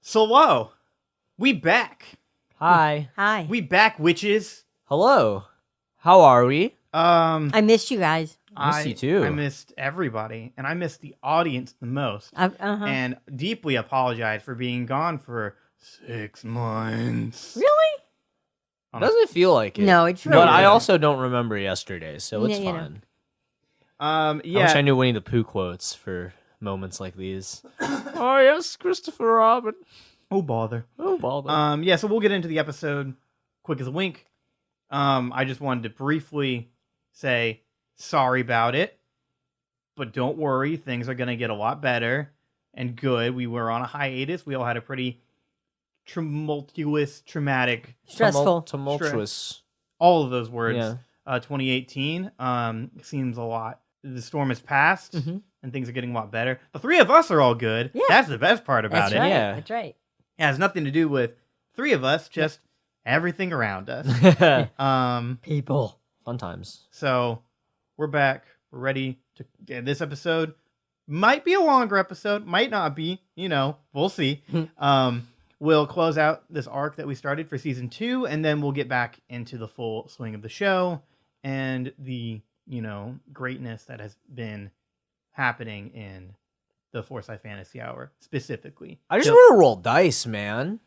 So, we back. Hi. Hi. We back, witches. Hello. How are we? I missed you guys. Missed you too. I missed everybody, and I missed the audience the most. And deeply apologize for being gone for 6 months. Really? Doesn't feel like it. No, it's really But I doesn't. also don't remember yesterday, so it's Yeah, you know. fine. Yeah. I wish I knew Winnie the Pooh quotes for moments like these. Oh yes, Christopher Robin. Oh bother. Oh bother. Yeah. So we'll get into the episode quick as a wink. I just wanted to briefly say sorry about it, but don't worry, things are gonna get a lot better and good. We were on a hiatus. We all had a pretty tumultuous, traumatic, Stressful. Tumultuous. all of those words. Yeah. 2018 seems a lot. The storm has passed Mhm. and things are getting a lot better. The three of us are all good. Yeah. That's the best part about That's it. right. Yeah. That's right. It has nothing to do with three of us, just everything around us. People. Fun times. So we're back. We're ready to get this episode. Might be a longer episode, might not be. We'll see. We'll close out this arc that we started for season 2, and then we'll get back into the full swing of the show and the greatness that has been happening in the Forsyth Fantasy Hour specifically. I just So- want to roll dice, man.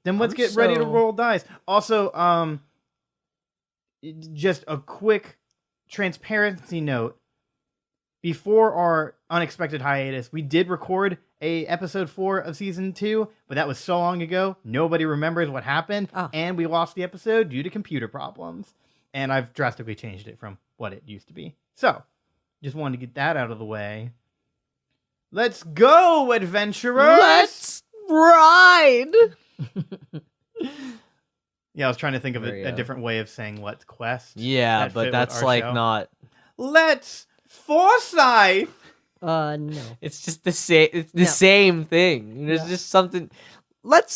Then let's I'm get ready to so- roll dice. Also, just a quick transparency note. Before our unexpected hiatus, we did record a episode 4 of season 2, but that was so long ago, nobody remembers what happened, Oh. and we lost the episode due to computer problems. And I've drastically changed it from what it used to be. So, just wanted to get that out of the way. Let's go, adventurers! Let's ride. Yeah, I was trying to think of There you a go. different way of saying let's quest. Yeah, that fit but with that's our like show. not. Let's Forsyth! No. It's just the same. It's the No. same thing. There's No. just something. Let's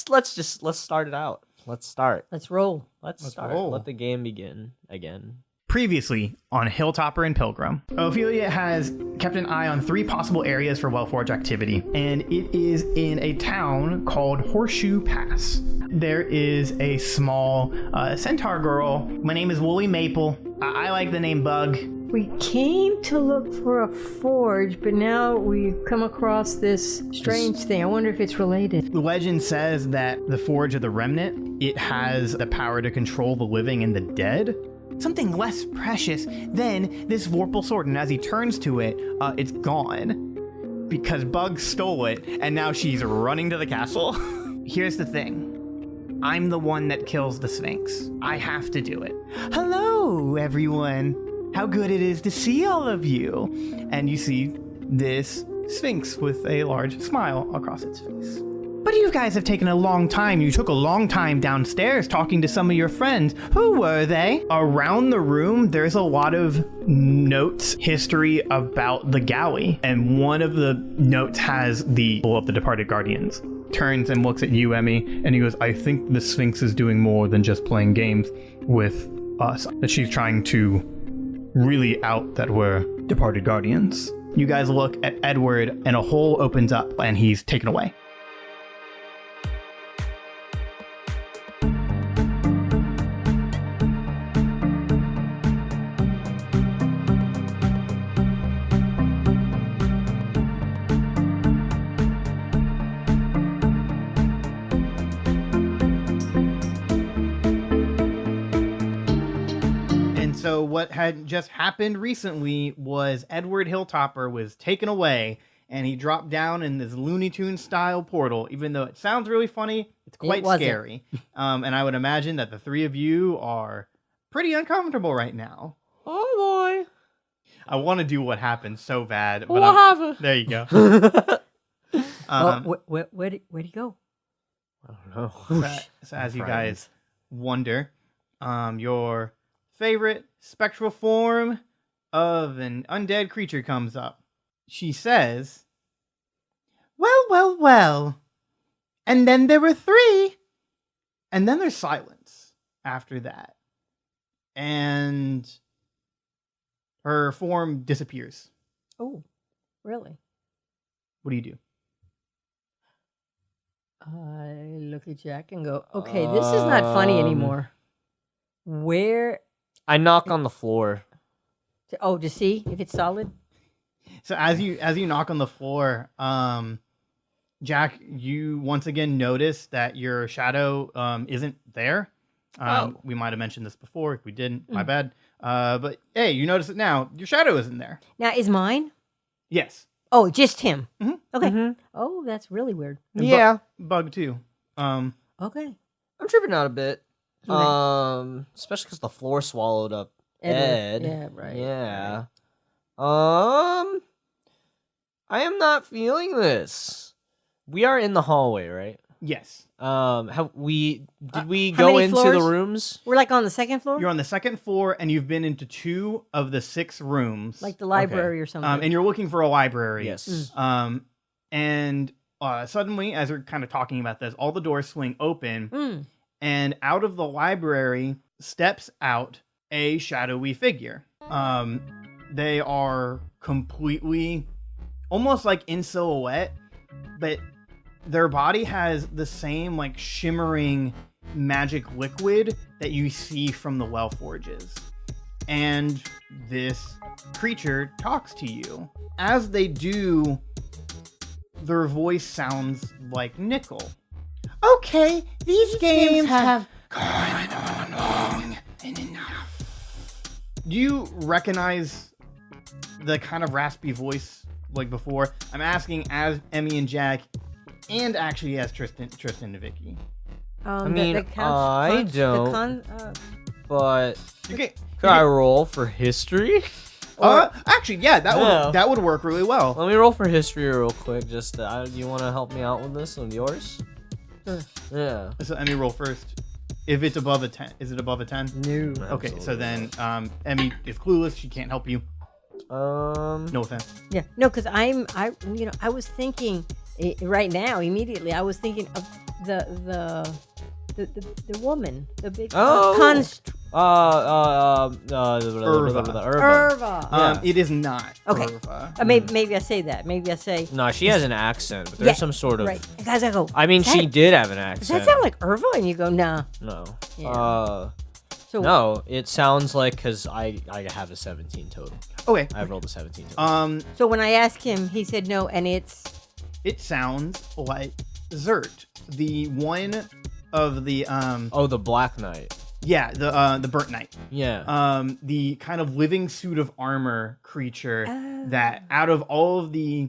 start it out. Let's start. Let's roll. Let's start. roll. Let the game begin again. Previously on Hilltopper and Pilgrim, Ophelia has kept an eye on 3 possible areas for Wellforge activity, and it is in a town called Horseshoe Pass. There is a small centaur girl. My name is Wooly Maple. I like the name Bug. We came to look for a forge, but now we've come across this strange thing. I wonder if it's related. The legend says that the Forge of the Remnant, it has the power to control the living and the dead. Something less precious than this Vorpal sword, and as he turns to it, it's gone. Because Bug stole it, and now she's running to the castle. Here's the thing. I'm the one that kills the Sphinx. I have to do it. Hello, everyone. How good it is to see all of you. And you see this Sphinx with a large smile across its face. But you guys have taken a long time. You took a long time downstairs talking to some of your friends. Who were they? Around the room, there's a lot of notes, history about the galley. And one of the notes has the symbol of the departed guardians. Turns and looks at you, Emmy, and he goes, I think the Sphinx is doing more than just playing games with us. That she's trying to really out that we're departed guardians. You guys look at Edward, and a hole opens up, and he's taken away. And so what had just happened recently was Edward Hilltopper was taken away, and he dropped down in this Looney Tunes style portal. Even though it sounds really funny, it's quite wasn't. scary. And I would imagine that the 3 of you are pretty uncomfortable right now. Oh boy. I want to do what happened so bad, but What I'm- happened? there you go. Where'd he go? I don't know. So as you Friends. guys wonder, your favorite spectral form of an undead creature comes up. She says, well. And then there were 3. And then there's silence after that. And her form disappears. Oh, really? What do you do? look at Jack and go, okay, this is not funny anymore. Where? I knock on the floor. To see if it's solid? So as you knock on the floor, Jack, you once again notice that your shadow isn't there. We might have mentioned this before. If we didn't, my bad. But hey, you notice it now. Your shadow isn't there. Now, is mine? Yes. Oh, just him. Mhm. Okay. Mhm. Oh, that's really weird. And Yeah. Bug too. Okay. I'm tripping out a bit. Okay. Especially because the floor swallowed up Ed. Yeah, right. Yeah. I am not feeling this. We are in the hallway, right? Yes. Did we how go many into the floors? rooms? We're like on the second floor? You're on the second floor, and you've been into 2 of the 6 rooms. Like the library or something. And you're looking for a library. Yes. And suddenly, as we're kind of talking about this, all the doors swing open, and out of the library steps out a shadowy figure. They are completely, almost like in silhouette, but their body has the same like shimmering magic liquid that you see from the well forges. And this creature talks to you. As they do, their voice sounds like Nickel. Okay, these games have gone on long and enough. Do you recognize the kind of raspy voice like before? I'm asking as Emmi and Jak, and actually as Tristan and Vicky. I mean, I don't. But Okay. could I roll for history? Actually, yeah, that would work really well. Let me roll for history real quick. Just, you want to help me out with this on yours? Sure. Yeah. So Emmi, roll first. If it's above a 10, is it above a 10? No. Okay, so then Emmi is clueless. She can't help you. No offense. Yeah. No, because I was thinking right now immediately. I was thinking of the woman, the big Urva. It is not. Okay. Urva. Maybe I say that. Maybe I say. No, she has an accent, but there's some sort of. Right. Guys, I go. I mean, she did have an Does accent. that sound like Urva? And you go, nah. No. Yeah. So No, it sounds like because I have a 17 total. Okay. I rolled a 17 total. So when I asked him, he said no, and it's. It sounds like Zert, the one of the the Black Knight. Yeah, the Burnt Knight. Yeah. The kind of living suit of armor creature that out of all of the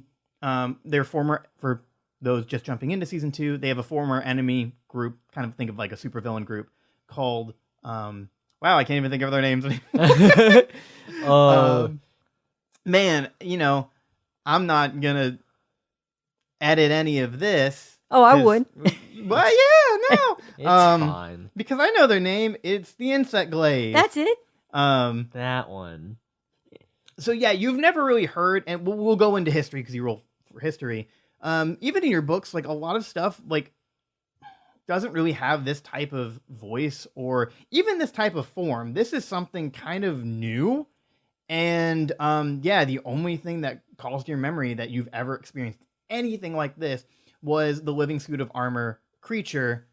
their former, for those just jumping into season 2, they have a former enemy group, kind of think of like a supervillain group called wow, I can't even think of their names. Man, I'm not gonna edit any of this. Oh, I would. Well, yeah, no. It's fine. Because I know their name. It's the Insect Glaive. That's it. That one. So yeah, you've never really heard, and we'll go into history because you roll for history. Even in your books, like a lot of stuff, like doesn't really have this type of voice or even this type of form. This is something kind of new. And the only thing that calls to your memory that you've ever experienced anything like this was the living suit of armor creature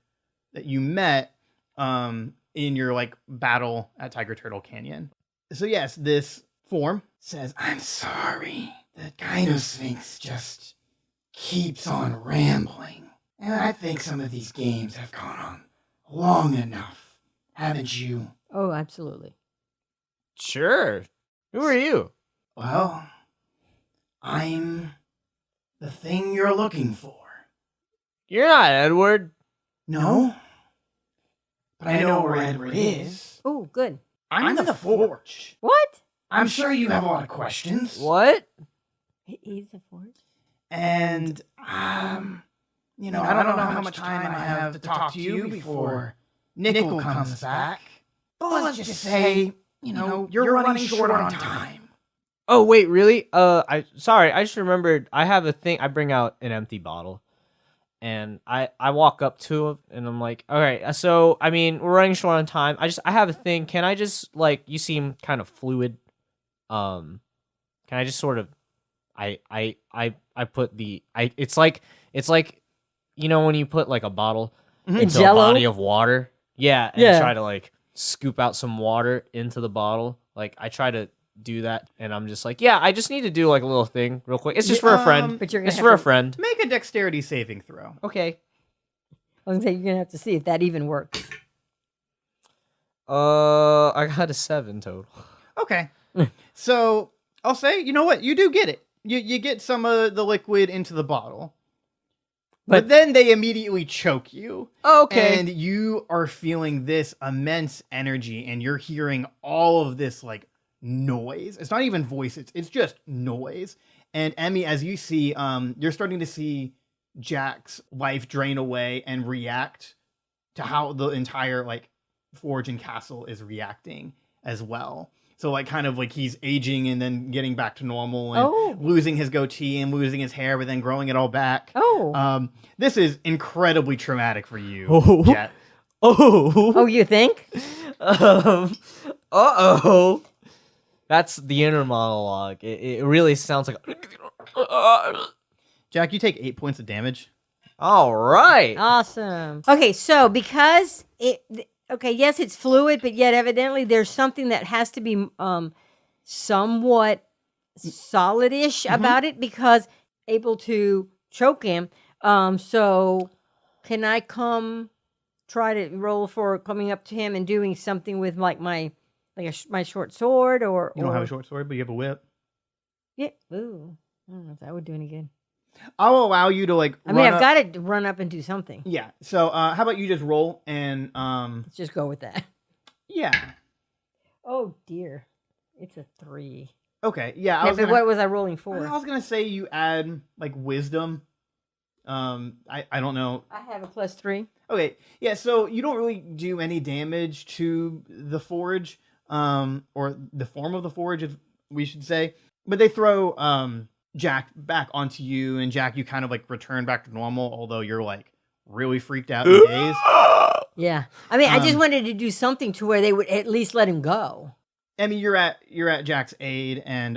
that you met in your like battle at Tiger Turtle Canyon. So yes, this form says, "I'm sorry. The Gynosphinx just keeps on rambling. And I think some of these games have gone on long enough, haven't you?" Oh, absolutely. Sure. Who are you? "Well, I'm the thing you're looking for." You're not Edward. "No, but I know where Edward is. Oh, good. I'm the Forge. What? I'm sure you have a lot of questions." What? He's a forge. "And, I don't know how much time I have to talk to you before Nickel comes back. But let's just say, you're running short on time." Oh, wait, really? I just remembered. I have a thing. I bring out an empty bottle. And I walk up to him, and I'm like, all right, so, I mean, we're running short on time. I have a thing. Can I just, like, you seem kind of fluid. Can I just sort of, I put the, it's like, when you put, like, a bottle, into a Jell-O? body of water. Yeah, and Yeah. try to like scoop out some water into the bottle. Like I try to do that, and I'm just like, yeah, I just need to do like a little thing real quick. It's just for a friend. But you're gonna It's have for a to- friend. Make a dexterity saving throw. Okay. I was gonna say you're gonna have to see if that even works. I got a 7 total. Okay. So I'll say, you know what? You do get it. You get some of the liquid into the bottle. But then they immediately choke you. Okay. And you are feeling this immense energy, and you're hearing all of this like noise. It's not even voices, it's just noise. And Emmy, as you see, you're starting to see Jack's life drain away and react to how the entire like forge and castle is reacting as well. So like kind of like he's aging and then getting back to normal and losing his goatee and losing his hair, but then growing it all back. This is incredibly traumatic for you, Jet. Oh, you think? That's the inner monologue. It really sounds like. Jack, you take 8 points of damage. All right. Awesome. Okay, so because yes, it's fluid, but yet evidently there's something that has to be somewhat solidish about it because able to choke him. So can I try to roll for coming up to him and doing something with like my short sword or You don't have a short sword, but you have a whip. Yeah. Ooh. I don't know if that would do any good. I'll allow you to like. I mean, I've got to run up and do something. Yeah. So how about you just roll and Let's just go with that. Yeah. Oh dear, it's a 3. Okay. Yeah. Yeah, but what was I rolling for? I was gonna say you add like wisdom. I don't know. I have a +3. Okay. Yeah. So you don't really do any damage to the forge, or the form of the forge, if we should say. But they throw Jack back onto you, and Jack, you kind of like return back to normal, although you're like really freaked out in daze. Yeah, I mean, I just wanted to do something to where they would at least let him go. Emmy, you're at Jack's aid, and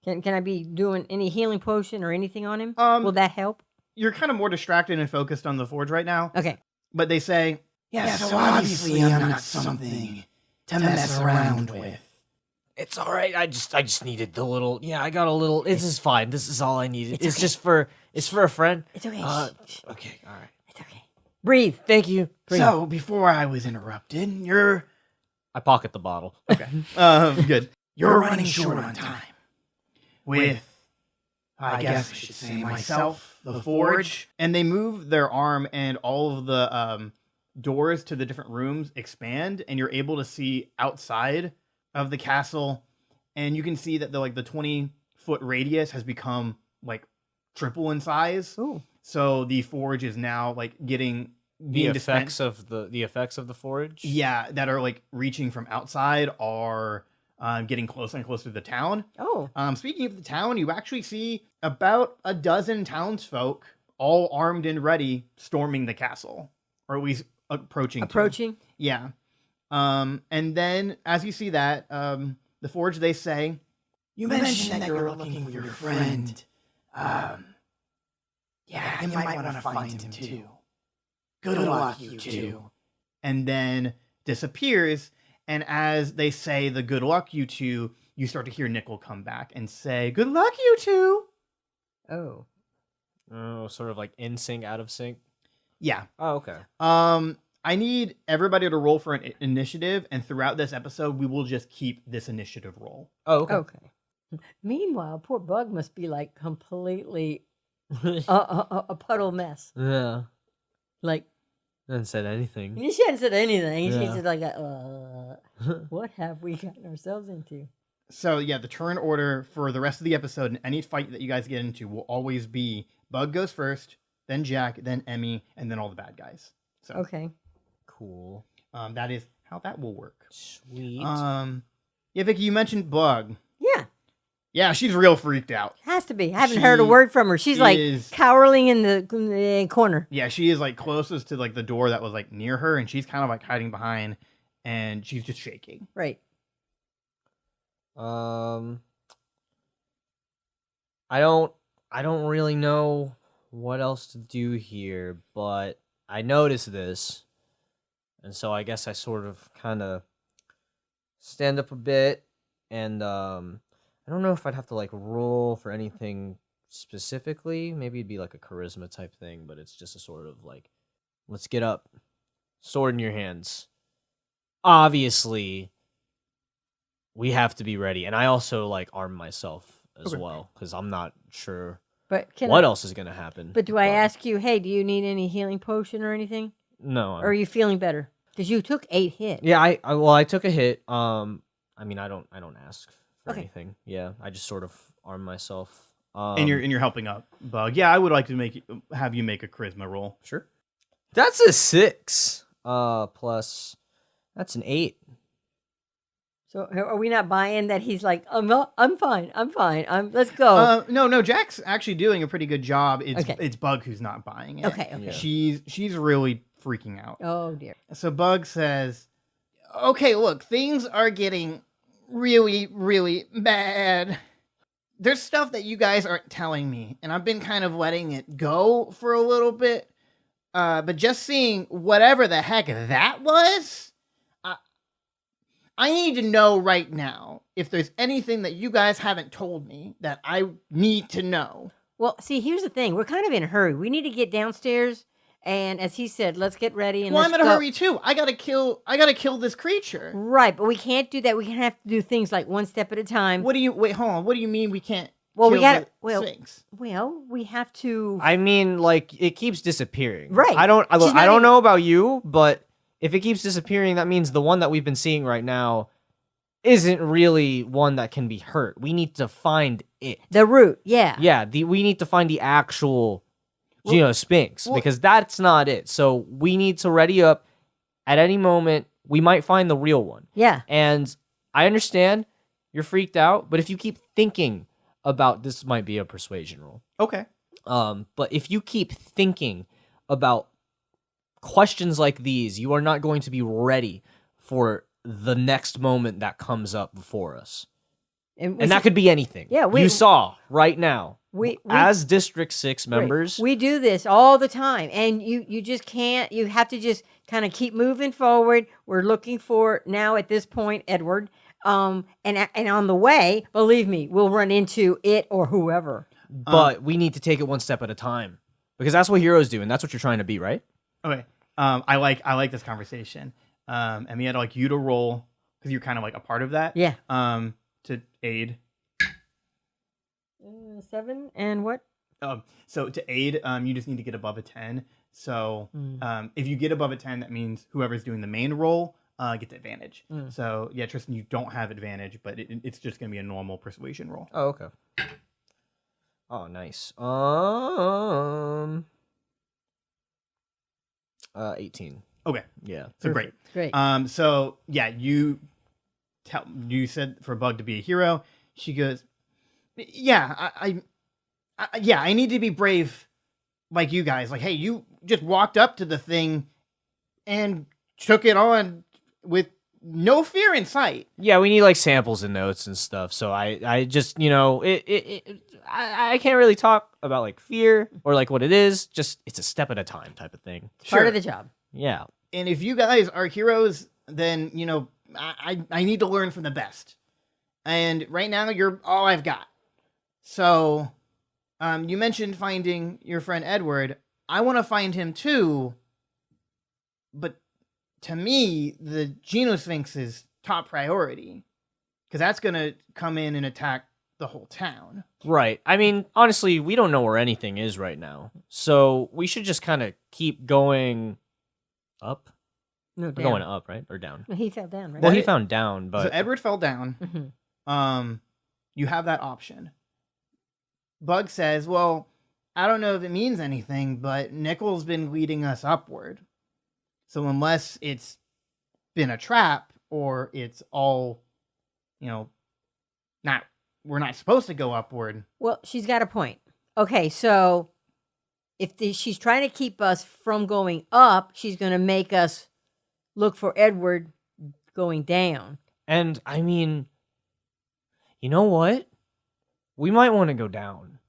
Can I be doing any healing potion or anything on him? Um, Will that help? you're kind of more distracted and focused on the forge right now. Okay. But they say, Yeah, so obviously I'm not something to mess around with. It's all right. I just needed the little. Yeah, I got a little. This is fine. This is all I needed. It's just for. It's for a friend. It's okay. Okay. All right. It's okay. Breathe. Thank you. So, before I was interrupted, I pocket the bottle. okay, good. you're running short on time. With, I guess I should say myself, the forge. And they move their arm, and all of the doors to the different rooms expand, and you're able to see outside of the castle, and you can see that the 20-foot radius has become like triple in size. Ooh. So the forge is now like being The effects dispensed. of the effects of the forge. Yeah, that are like reaching from outside are getting closer and closer to the town. Oh. Speaking of the town, you actually see about a dozen townsfolk, all armed and ready, storming the castle, or at least approaching. Yeah. And then as you see that, the forge, they say, You mentioned that you were looking for your friend. Yeah, you might want to find him too. Good luck, you two. and then disappears. And as they say the good luck, you two, you start to hear Nickel come back and say, good luck, you two. Oh. Oh, sort of like in sync, out of sync. Yeah. Oh, okay. I need everybody to roll for an initiative, and throughout this episode, we will just keep this initiative roll. Oh, okay. Okay. Meanwhile, poor Bug must be like completely a puddle mess. Yeah. Like, I haven't said anything. she hadn't said anything. Yeah. She's just like, what have we gotten ourselves into? So yeah, the turn order for the rest of the episode and any fight that you guys get into will always be Bug goes first, then Jack, then Emmy, and then all the bad guys. So Okay. Cool. that is how that will work. Sweet. Yeah, Vicky, you mentioned Bug. Yeah. Yeah, she's real freaked out. Has to be. I haven't heard a word from her. She's like cowering in the corner. Yeah, she is like closest to like the door that was like near her, and she's kind of like hiding behind, and she's just shaking. Right. I don't really know what else to do here, but I noticed this, and so I guess I sort of kind of stand up a bit, and I don't know if I'd have to like roll for anything specifically. Maybe it'd be like a charisma type thing, but it's just a sort of like, let's get up, sword in your hands. Obviously, we have to be ready, and I also like arm myself as well because I'm not sure But what else is gonna happen. But do I ask you, hey, do you need any healing potion or anything? No. Or are you feeling better? Because you took 8 hits. Yeah, I took a hit. I mean, I don't ask for Okay. anything. Yeah, I just sort of arm myself. And you're helping up Bug. Yeah, I would like to have you make a charisma roll. Sure. That's a 6. Plus, that's an 8. So are we not buying that he's like, I'm fine. Let's go. No, Jack's actually doing a pretty good job. Okay. It's Bug who's not buying it. Okay. Yeah. She's really freaking out. Oh dear. So Bug says, "Okay, look, things are getting really, really bad. There's stuff that you guys aren't telling me, and I've been kind of letting it go for a little bit. But just seeing whatever the heck that was, I need to know right now if there's anything that you guys haven't told me that I need to know." Well, see, here's the thing. We're kind of in a hurry. We need to get downstairs, and as he said, let's get ready. And Well, I'm let's in a go. hurry too. I gotta kill this creature. Right, but we can't do that. We have to do things like one step at a time. Wait, hold on. What do you mean we can't? Well, we kill gotta- the well- Sphinx? Well, we have to. I mean, like it keeps disappearing. Right. I don't She's not even- know about you, but if it keeps disappearing, that means the one that we've been seeing right now isn't really one that can be hurt. We need to find it. The root, yeah. Yeah, we need to find the actual Gynosphinx because that's not it. So we need to ready up. At any moment, we might find the real one. Yeah. And I understand you're freaked out, but if you keep thinking about this, might be a persuasion roll. Okay. But if you keep thinking about questions like these, you are not going to be ready for the next moment that comes up before us. And that could be anything. Yeah, you saw right now. we As District 6 members, we do this all the time, and you just can't. You have to just kind of keep moving forward. We're looking for now at this point, Edward. And on the way, believe me, we'll run into it or whoever. but we need to take it one step at a time because that's what heroes do, and that's what you're trying to be, right? Okay. I like this conversation. And we had like you to roll because you're kind of like a part of that. Yeah. To aid. 7 and what? So to aid, you just need to get above a 10. So if you get above a 10, that means whoever's doing the main roll gets advantage. So yeah, Tristan, you don't have advantage, but it's just gonna be a normal persuasion roll. Oh, okay. Oh, nice. 18. Okay. Yeah. So great. Great. So yeah, you said for Bug to be a hero. She goes, yeah, I need to be brave like you guys. Like, hey, you just walked up to the thing and took it on with no fear in sight. Yeah, we need like samples and notes and stuff. So I just, I can't really talk about like fear or like what it is. Just it's a step at a time type of thing. Part of the job. Yeah. And if you guys are heroes, then I need to learn from the best. And right now you're all I've got. So, you mentioned finding your friend Edward. I want to find him too. But to me, the Gynosphinx is top priority. Because that's going to come in and attack the whole town. Right. I mean, honestly, we don't know where anything is right now. So we should just kind of keep going up. No, We're down. going up, right? Or down? He fell down, right? Well, he found down, but So Edward fell down. Mhm. You have that option. Bug says, well, I don't know if it means anything, but Nickel's been leading us upward. So unless it's been a trap or it's all, we're not supposed to go upward. Well, she's got a point. Okay, so if she's trying to keep us from going up, she's going to make us look for Edward going down. and I mean, you know what? We might want to go down.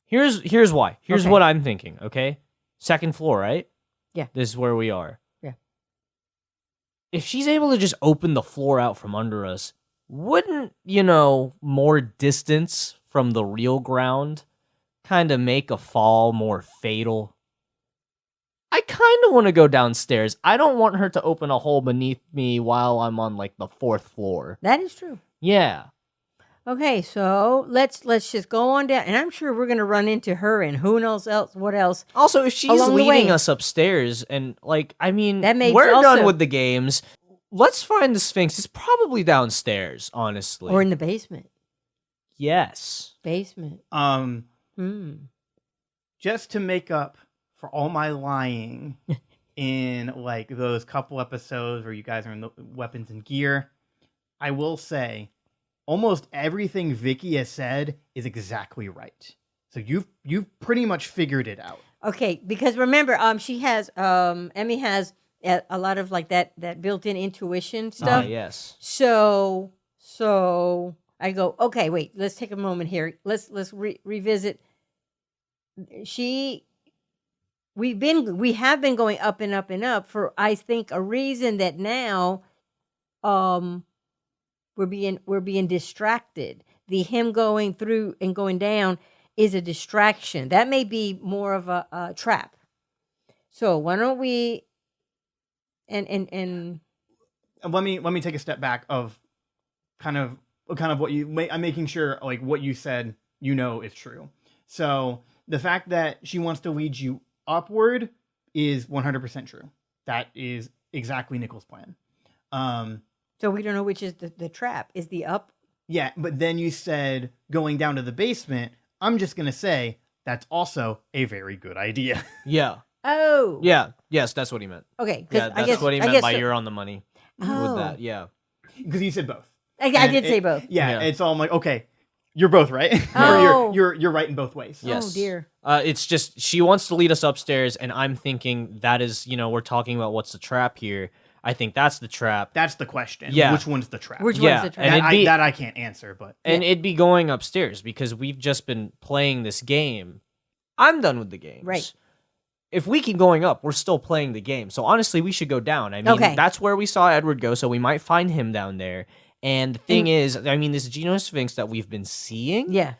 Here's why. Here's Okay. what I'm thinking, okay? Second floor, right? Yeah. This is where we are. Yeah. If she's able to just open the floor out from under us, wouldn't, more distance from the real ground kind of make a fall more fatal? I kind of want to go downstairs. I don't want her to open a hole beneath me while I'm on like the 4th floor. That is true. Yeah. Okay, so let's just go on down, and I'm sure we're gonna run into her and who knows what else. Also, if she's Along the leading way. us upstairs, and That may we're also- done with the games. Let's find the Sphinx. It's probably downstairs, honestly. Or in the basement. Yes. Basement. Just to make up for all my lying in like those couple episodes where you guys are in the weapons and gear, I will say almost everything Vicky has said is exactly right. So you've pretty much figured it out. Okay, because remember, she has Emmy has a lot of like that built-in intuition stuff. Yes. So I go, okay, wait, let's take a moment here. Let's revisit. We have been going up and up and up for, I think, a reason that now we're being distracted. The him going through and going down is a distraction. That may be more of a trap. So why don't we and Let me take a step back of kind of what I'm making sure like what you said is true. So the fact that she wants to lead you upward is 100% true. That is exactly Nicole's plan. so we don't know which is the trap. Is the up? Yeah, but then you said going down to the basement. I'm just going to say that's also a very good idea. Yeah. Oh. Yeah. Yes, that's what he meant. Okay. Yeah, that's what he meant by you're on the money with Oh. that. Yeah. Because you said both. I And did say both. Yeah, Yeah. it's all I'm like, okay, you're both right. Oh. Or you're right in both ways. Yes. Oh dear. It's just she wants to lead us upstairs, and I'm thinking that is, we're talking about what's the trap here. I think that's the trap. That's the question. Yeah. Which one's the trap? Which Yeah, one's the trap? and that, it'd be- that I can't answer, but And it'd be going upstairs because we've just been playing this game. I'm done with the games. Right. If we keep going up, we're still playing the game. So honestly, we should go down. I mean, Okay. that's where we saw Edward go, so we might find him down there. And the thing is, I mean, this Gynosphinx that we've been seeing, Yeah.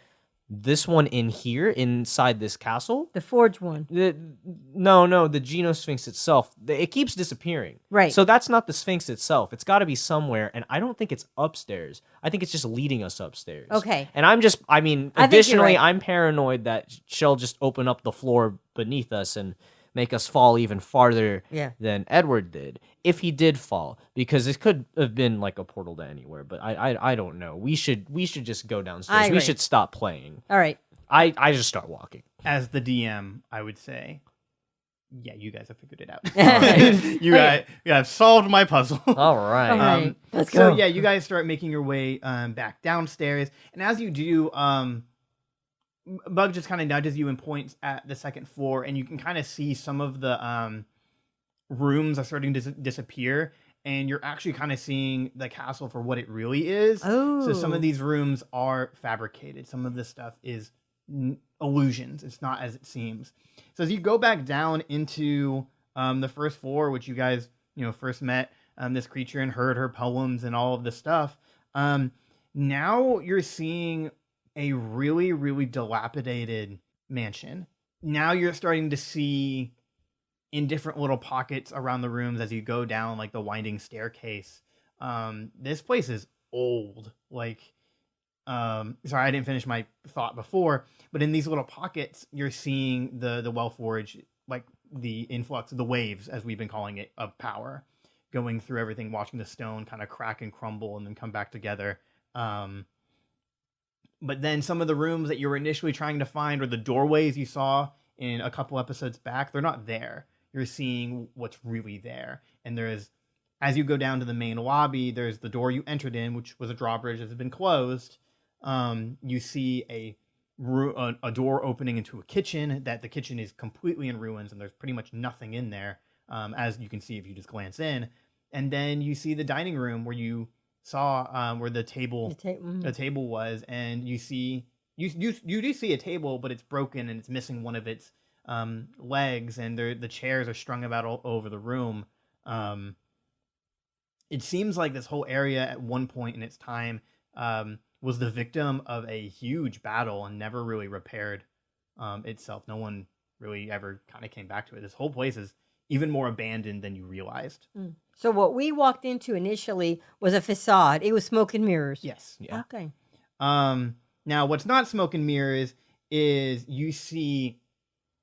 this one in here, inside this castle, The forge one. no, the Gynosphinx itself, it keeps disappearing. Right. So that's not the Sphinx itself. It's got to be somewhere, and I don't think it's upstairs. I think it's just leading us upstairs. Okay. And I mean, I think you're additionally, right. I'm paranoid that she'll just open up the floor beneath us and make us fall even farther Yeah. than Edward did, if he did fall, because it could have been like a portal to anywhere. But I don't know. We should just go downstairs. I We agree. should stop playing. All right. I just start walking. as the DM, I would say, yeah, you guys have figured it out. right. You have solved my puzzle. All right. All right. Let's So go. yeah, you guys start making your way back downstairs, and as you do, Bug just kind of nudges you and points at the second floor, and you can kind of see some of the rooms are starting to disappear, and you're actually kind of seeing the castle for what it really is. So some Oh. of these rooms are fabricated. Some of this stuff is illusions. It's not as it seems. So as you go back down into the first floor, which you guys first met this creature and heard her poems and all of this stuff, now you're seeing a really, really dilapidated mansion. Now you're starting to see in different little pockets around the rooms as you go down like the winding staircase. This place is old. Like, sorry, I didn't finish my thought before, but in these little pockets, you're seeing the Wellforge, like the influx of the waves, as we've been calling it, of power going through everything, watching the stone kind of crack and crumble and then come back together. But then some of the rooms that you were initially trying to find, or the doorways you saw in a couple episodes back, they're not there. You're seeing what's really there. And there's, as you go down to the main lobby, there's the door you entered in, which was a drawbridge that has been closed. You see a door opening into a kitchen, that the kitchen is completely in ruins, and there's pretty much nothing in there, as you can see if you just glance in. And then you see the dining room where you saw where the table was, and you do see a table, but it's broken and it's missing one of its legs, and the chairs are strung about all over the room. It seems like this whole area at one point in its time was the victim of a huge battle and never really repaired itself. No one really ever kind of came back to it. This whole place is even more abandoned than you realized. So what we walked into initially was a facade. It was smoke and mirrors. Yes. Yeah. Okay. Now, what's not smoke and mirrors is you see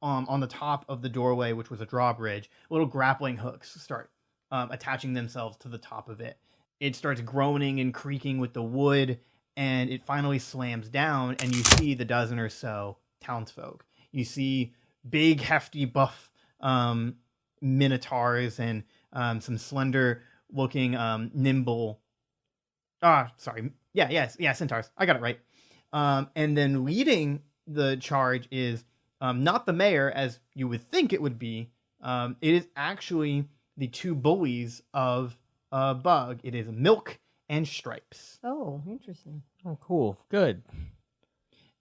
on the top of the doorway, which was a drawbridge, little grappling hooks start attaching themselves to the top of it. It starts groaning and creaking with the wood, and it finally slams down, and you see the dozen or so townsfolk. You see big, hefty, buff minotaurs and some slender-looking, nimble... centaurs. I got it right. And then leading the charge is not the mayor, as you would think it would be. It is actually the two bullies of Bug. It is Milk and Stripes. Oh, interesting. Oh, cool. Good.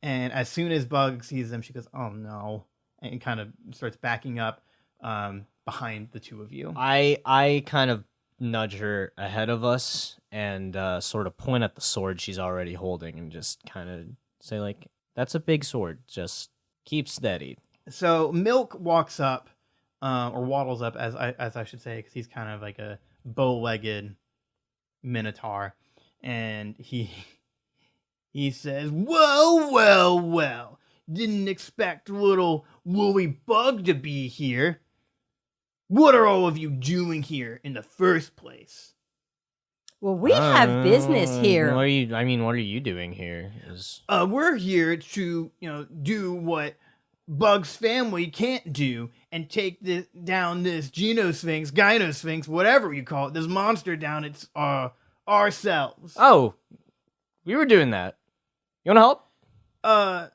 And as soon as Bug sees them, she goes, "Oh no," and kind of starts backing up behind the two of you. I kind of nudge her ahead of us and sort of point at the sword she's already holding and just kind of say, like, "That's a big sword. Just keep steady." So Milk walks up, or waddles up, as I should say, because he's kind of like a bow-legged minotaur, and he says, well, didn't expect little woolly Bug to be here. What are all of you doing here in the first place?" Well, we have business here. What are you doing here? We're here to, do what Bug's family can't do and take down this Gynosphinx, whatever you call it, this monster down ourselves. Oh, we were doing that. You want to help?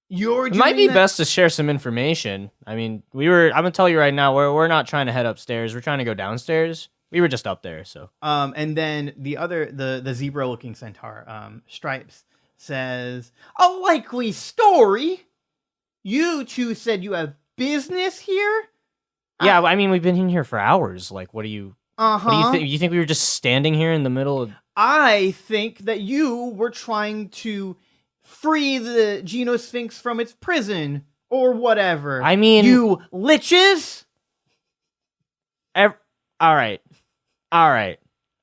You're It doing might be that? best to share some information. I mean, I'm gonna tell you right now, we're not trying to head upstairs. We're trying to go downstairs. We were just up there, so. And then the zebra-looking centaur, Stripes, says, "A likely story. You two said you have business here?" Yeah, I mean, we've been in here for hours. Like, what do you think? You think we were just standing here in the middle of... I think that you were trying to free the Gynosphinx from its prison, or whatever. I mean... You liches? All right.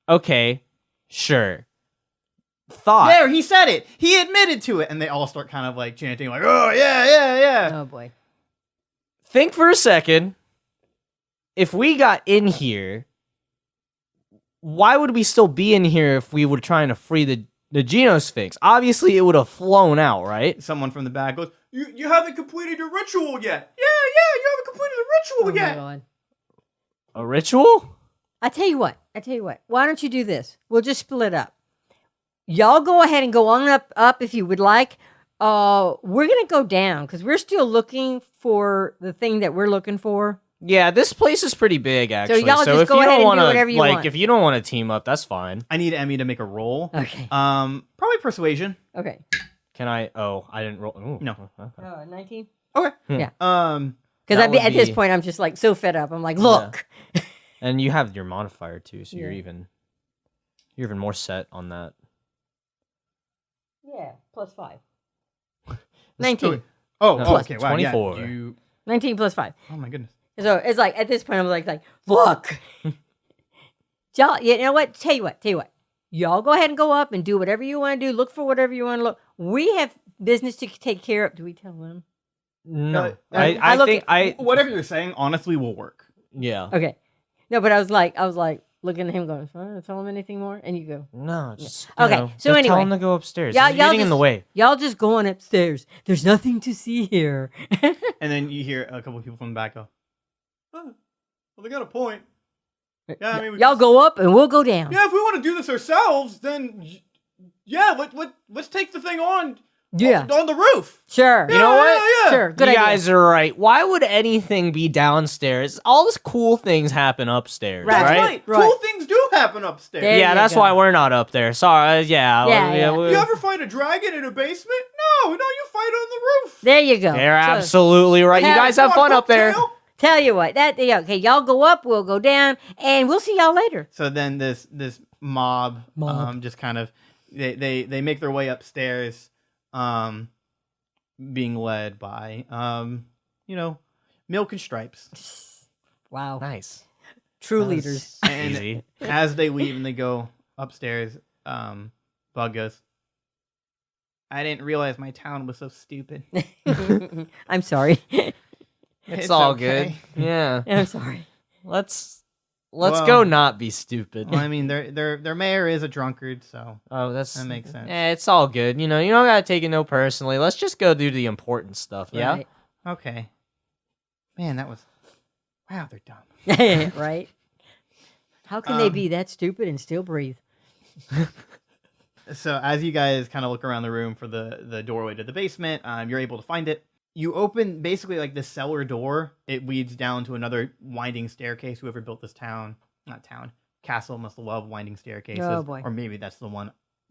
Okay. Sure. Thought. There, he said it. He admitted to it. And they all start kind of like chanting like, "Oh, yeah. Oh, boy. Think for a second. If we got in here, why would we still be in here if we were trying to free the Gynosphinx? Obviously, it would have flown out, right? Someone from the back goes, You haven't completed your ritual yet. Yeah, you haven't completed the ritual Oh, yet. my God. A ritual? I tell you what. Why don't you do this? We'll just split up. Y'all go ahead and go on up if you would like. We're gonna go down because we're still looking for the thing that we're looking for. Yeah, this place is pretty big, actually. y'all just if go you ahead don't and do wanna, whatever you want. if you don't want to team up, that's fine. I need Emmy to make a roll. Okay. Probably persuasion. Okay. Can I? Oh, I didn't roll. Ooh, No. okay. 19. Okay. Yeah. Um, Because That would at this be- point, I'm just like so fed up. I'm like, look. And you have your modifier too, so Yeah. you're even more set on that. Yeah. Plus 5. 19. Oh, No, okay. Wow. 24. Yeah, you. 19 plus 5. Oh my goodness. So it's like at this point, I'm like, look. Y'all, you know what? Tell you what. Y'all go ahead and go up and do whatever you want to do. Look for whatever you want to look. We have business to take care of. Do we tell them? No, I I look think at- Whatever you're saying, honestly, will work. yeah. Okay. No, but I was like looking at him going, tell him anything more? And you go, No, just Okay, You know, so just anyway. tell him to go upstairs. Yeah, He's y'all getting in the just- way. y'all just go on upstairs. There's nothing to see here. And then you hear a couple of people from the back go, "Oh, well, they got a point. Yeah, I mean, Y'all go up and we'll go down. Yeah, if we want to do this ourselves, then let's take the thing on the roof. Sure. You know what? Yeah. Sure. Good You idea. guys are right. Why would anything be downstairs? All these cool things happen upstairs, Right. That's right? right. Cool things do happen upstairs. There Yeah, you that's go. why we're not up there. Sorry. Yeah. You ever fight a dragon in a basement? No, you fight on the roof. There you go. They're So, absolutely right. You Tell- guys have Come on, fun up there. Bucktail. Tell you what, okay, y'all go up, we'll go down, and we'll see y'all later. So then this mob. Just kind of they make their way upstairs, being led by Milk and Stripes. Wow. Nice. True leaders. And Easy. as they leave and they go upstairs, Bug goes, I didn't realize my town was so stupid. I'm sorry. It's all okay. good. Yeah. I'm sorry. Let's Well- go not be stupid. Well, I mean, their mayor is a drunkard, so Oh, that makes sense. It's all good. You don't gotta take it no personally. Let's just go do the important stuff. Yeah. Right. Okay. Man, wow, they're dumb. Right? How can they be that stupid and still breathe? So as you guys kind of look around the room for the doorway to the basement, you're able to find it. You open basically like this cellar door. It leads down to another winding staircase. Whoever built this castle must love winding staircases. Oh, boy. Or maybe that's the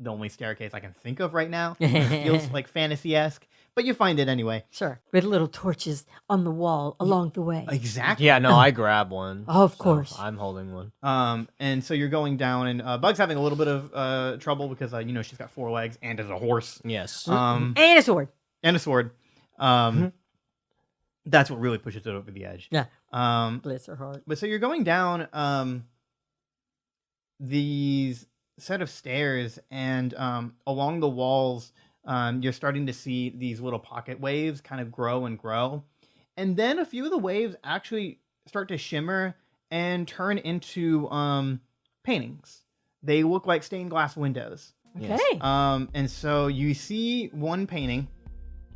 only staircase I can think of right now. It feels like fantasy-esque, but you find it anyway. Sure. With little torches on the wall along the way. Exactly. Yeah. No, I grab one. Oh, of so course. I'm holding one. And so you're going down, and Bug's having a little bit of trouble because she's got 4 legs and is a horse. Yes. And a sword. And a sword. That's what really pushes it over the edge. Yeah. Um, Bless her heart. but so you're going down these set of stairs, and along the walls, you're starting to see these little pocket waves kind of grow and grow. And then a few of the waves actually start to shimmer and turn into paintings. They look like stained glass windows. Okay. And so you see one painting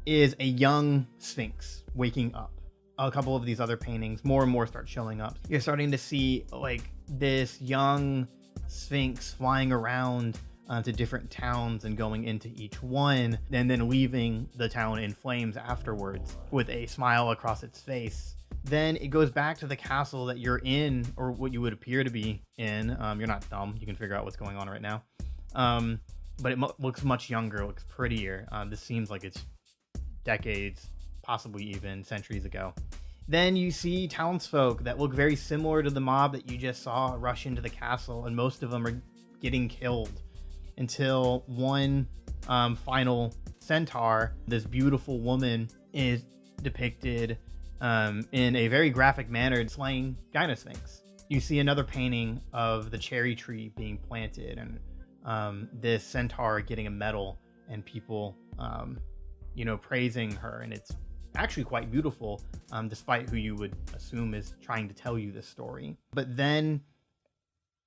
is a young Sphinx waking up. A couple of these other paintings, more and more start showing up. You're starting to see like this young Sphinx flying around to different towns and going into each one, and then leaving the town in flames afterwards with a smile across its face. Then it goes back to the castle that you're in, or what you would appear to be in. You're not dumb. You can figure out what's going on right now. But it looks much younger, looks prettier. This seems like it's decades, possibly even centuries ago. Then you see townsfolk that look very similar to the mob that you just saw rush into the castle, and most of them are getting killed until one final centaur, this beautiful woman, is depicted in a very graphic manner slaying Gynosphinx. You see another painting of the cherry tree being planted, and this centaur getting a medal, and people praising her, and it's actually quite beautiful, despite who you would assume is trying to tell you this story. But then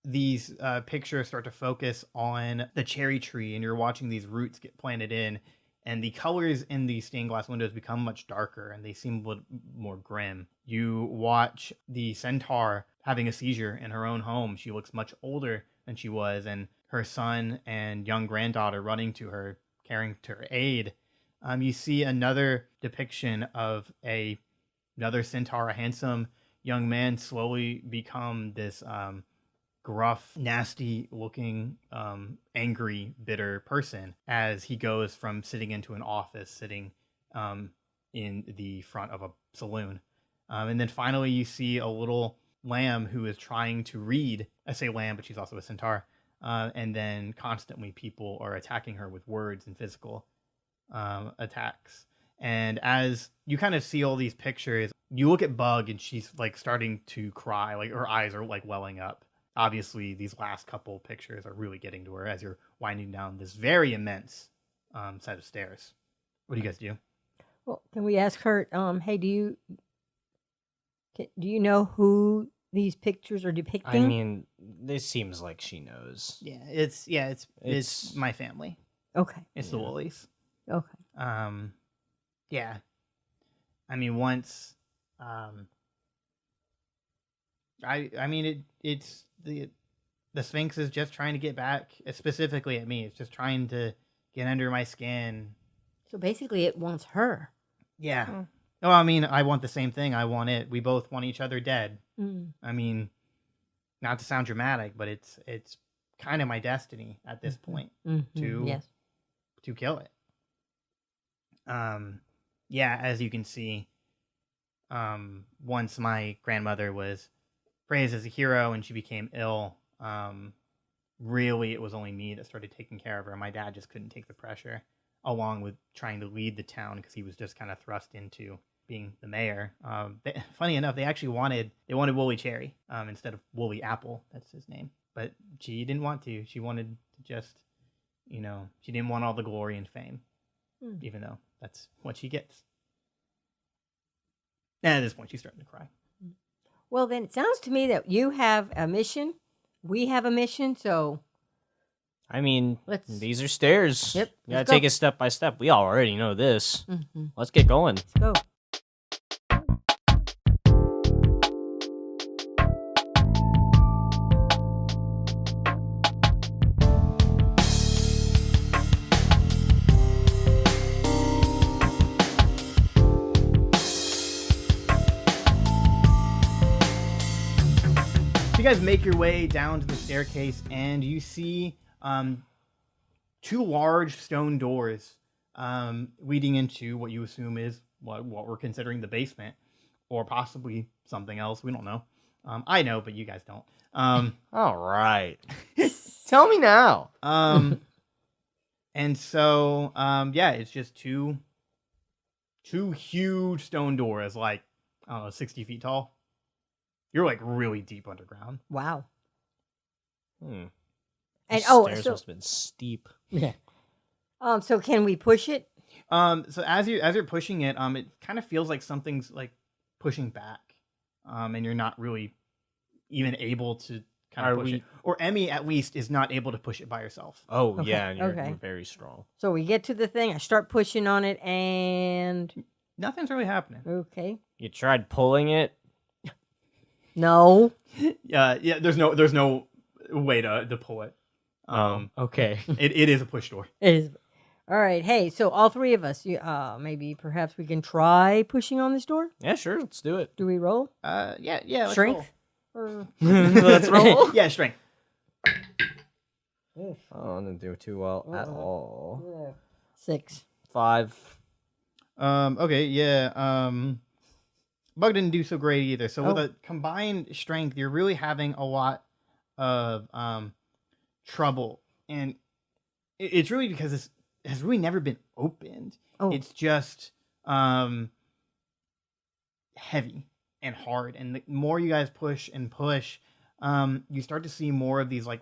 these pictures start to focus on the cherry tree, and you're watching these roots get planted in, and the colors in these stained glass windows become much darker, and they seem a little more grim. You watch the centaur having a seizure in her own home. She looks much older than she was, and her son and young granddaughter running to her, caring to her aid. You see another depiction of another centaur, a handsome young man, slowly become this gruff, nasty-looking, angry, bitter person as he goes from sitting into an office, sitting in the front of a saloon. And then finally you see a little lamb who is trying to read. I say lamb, but she's also a centaur. And then constantly people are attacking her with words and physical attacks. And as you kind of see all these pictures, you look at Bug and she's like starting to cry, like her eyes are like welling up. Obviously, these last couple pictures are really getting to her as you're winding down this very immense set of stairs. What do you guys do? Well, can we ask her, hey, do you know who these pictures are depicting? I mean, this seems like she knows. Yeah, it's my family. Okay. It's the Woolies. Okay. Yeah. I mean, once, it's the Sphinx is just trying to get back, specifically at me. It's just trying to get under my skin. So basically, it wants her. Yeah. Oh, I mean, I want the same thing. I want it. We both want each other dead. Mm. I mean, not to sound dramatic, but it's kind of my destiny at this point to Yes. to kill it. Yeah, as you can see, once my grandmother was praised as a hero and she became ill, really it was only me that started taking care of her. My dad just couldn't take the pressure, along with trying to lead the town because he was just kind of thrust into being the mayor. Funny enough, they actually wanted Woolly Cherry instead of Woolly Apple. That's his name. But she didn't want to. She wanted to just, she didn't want all the glory and fame, even though that's what she gets. And at this point, she's starting to cry. Well, then it sounds to me that you have a mission. We have a mission, so I mean, Let's- these are stairs. Yep, You gotta let's go. take it step by step. We already know this. Let's get going. let's go. So you guys make your way down to the staircase, and you see two large stone doors leading into what you assume is what we're considering the basement, or possibly something else. We don't know. I know, but you guys don't. All right. Tell me now. And so, yeah, it's just two huge stone doors, like, I don't know, 60 feet tall. You're like really deep underground. Wow. And And stairs so must have been steep. yeah. So can we push it? So as you're pushing it, it kind of feels like something's like pushing back, and you're not really even able to kind of push it. Or Emmy at least is not able to push it by herself. Oh, Okay, yeah, and you're okay. very strong. So we get to the thing. I start pushing on it, and Nothing's really happening. okay. You tried pulling it. No. Yeah. There's no way to pull it. Okay. It is a push door. It is. All right. Hey, so all three of us, maybe perhaps we can try pushing on this door. Yeah, sure. Let's do it. Do we roll? Yeah. Let's Strength? Or... Let's roll. roll. Yeah, strength. Oh, I didn't do too well at all. 6. 5. Okay. Yeah. Bug didn't do so great either. So with a combined strength, you're really having a lot of trouble, and it's really because this has really never been opened. Oh. It's just heavy and hard, and the more you guys push and push, you start to see more of these like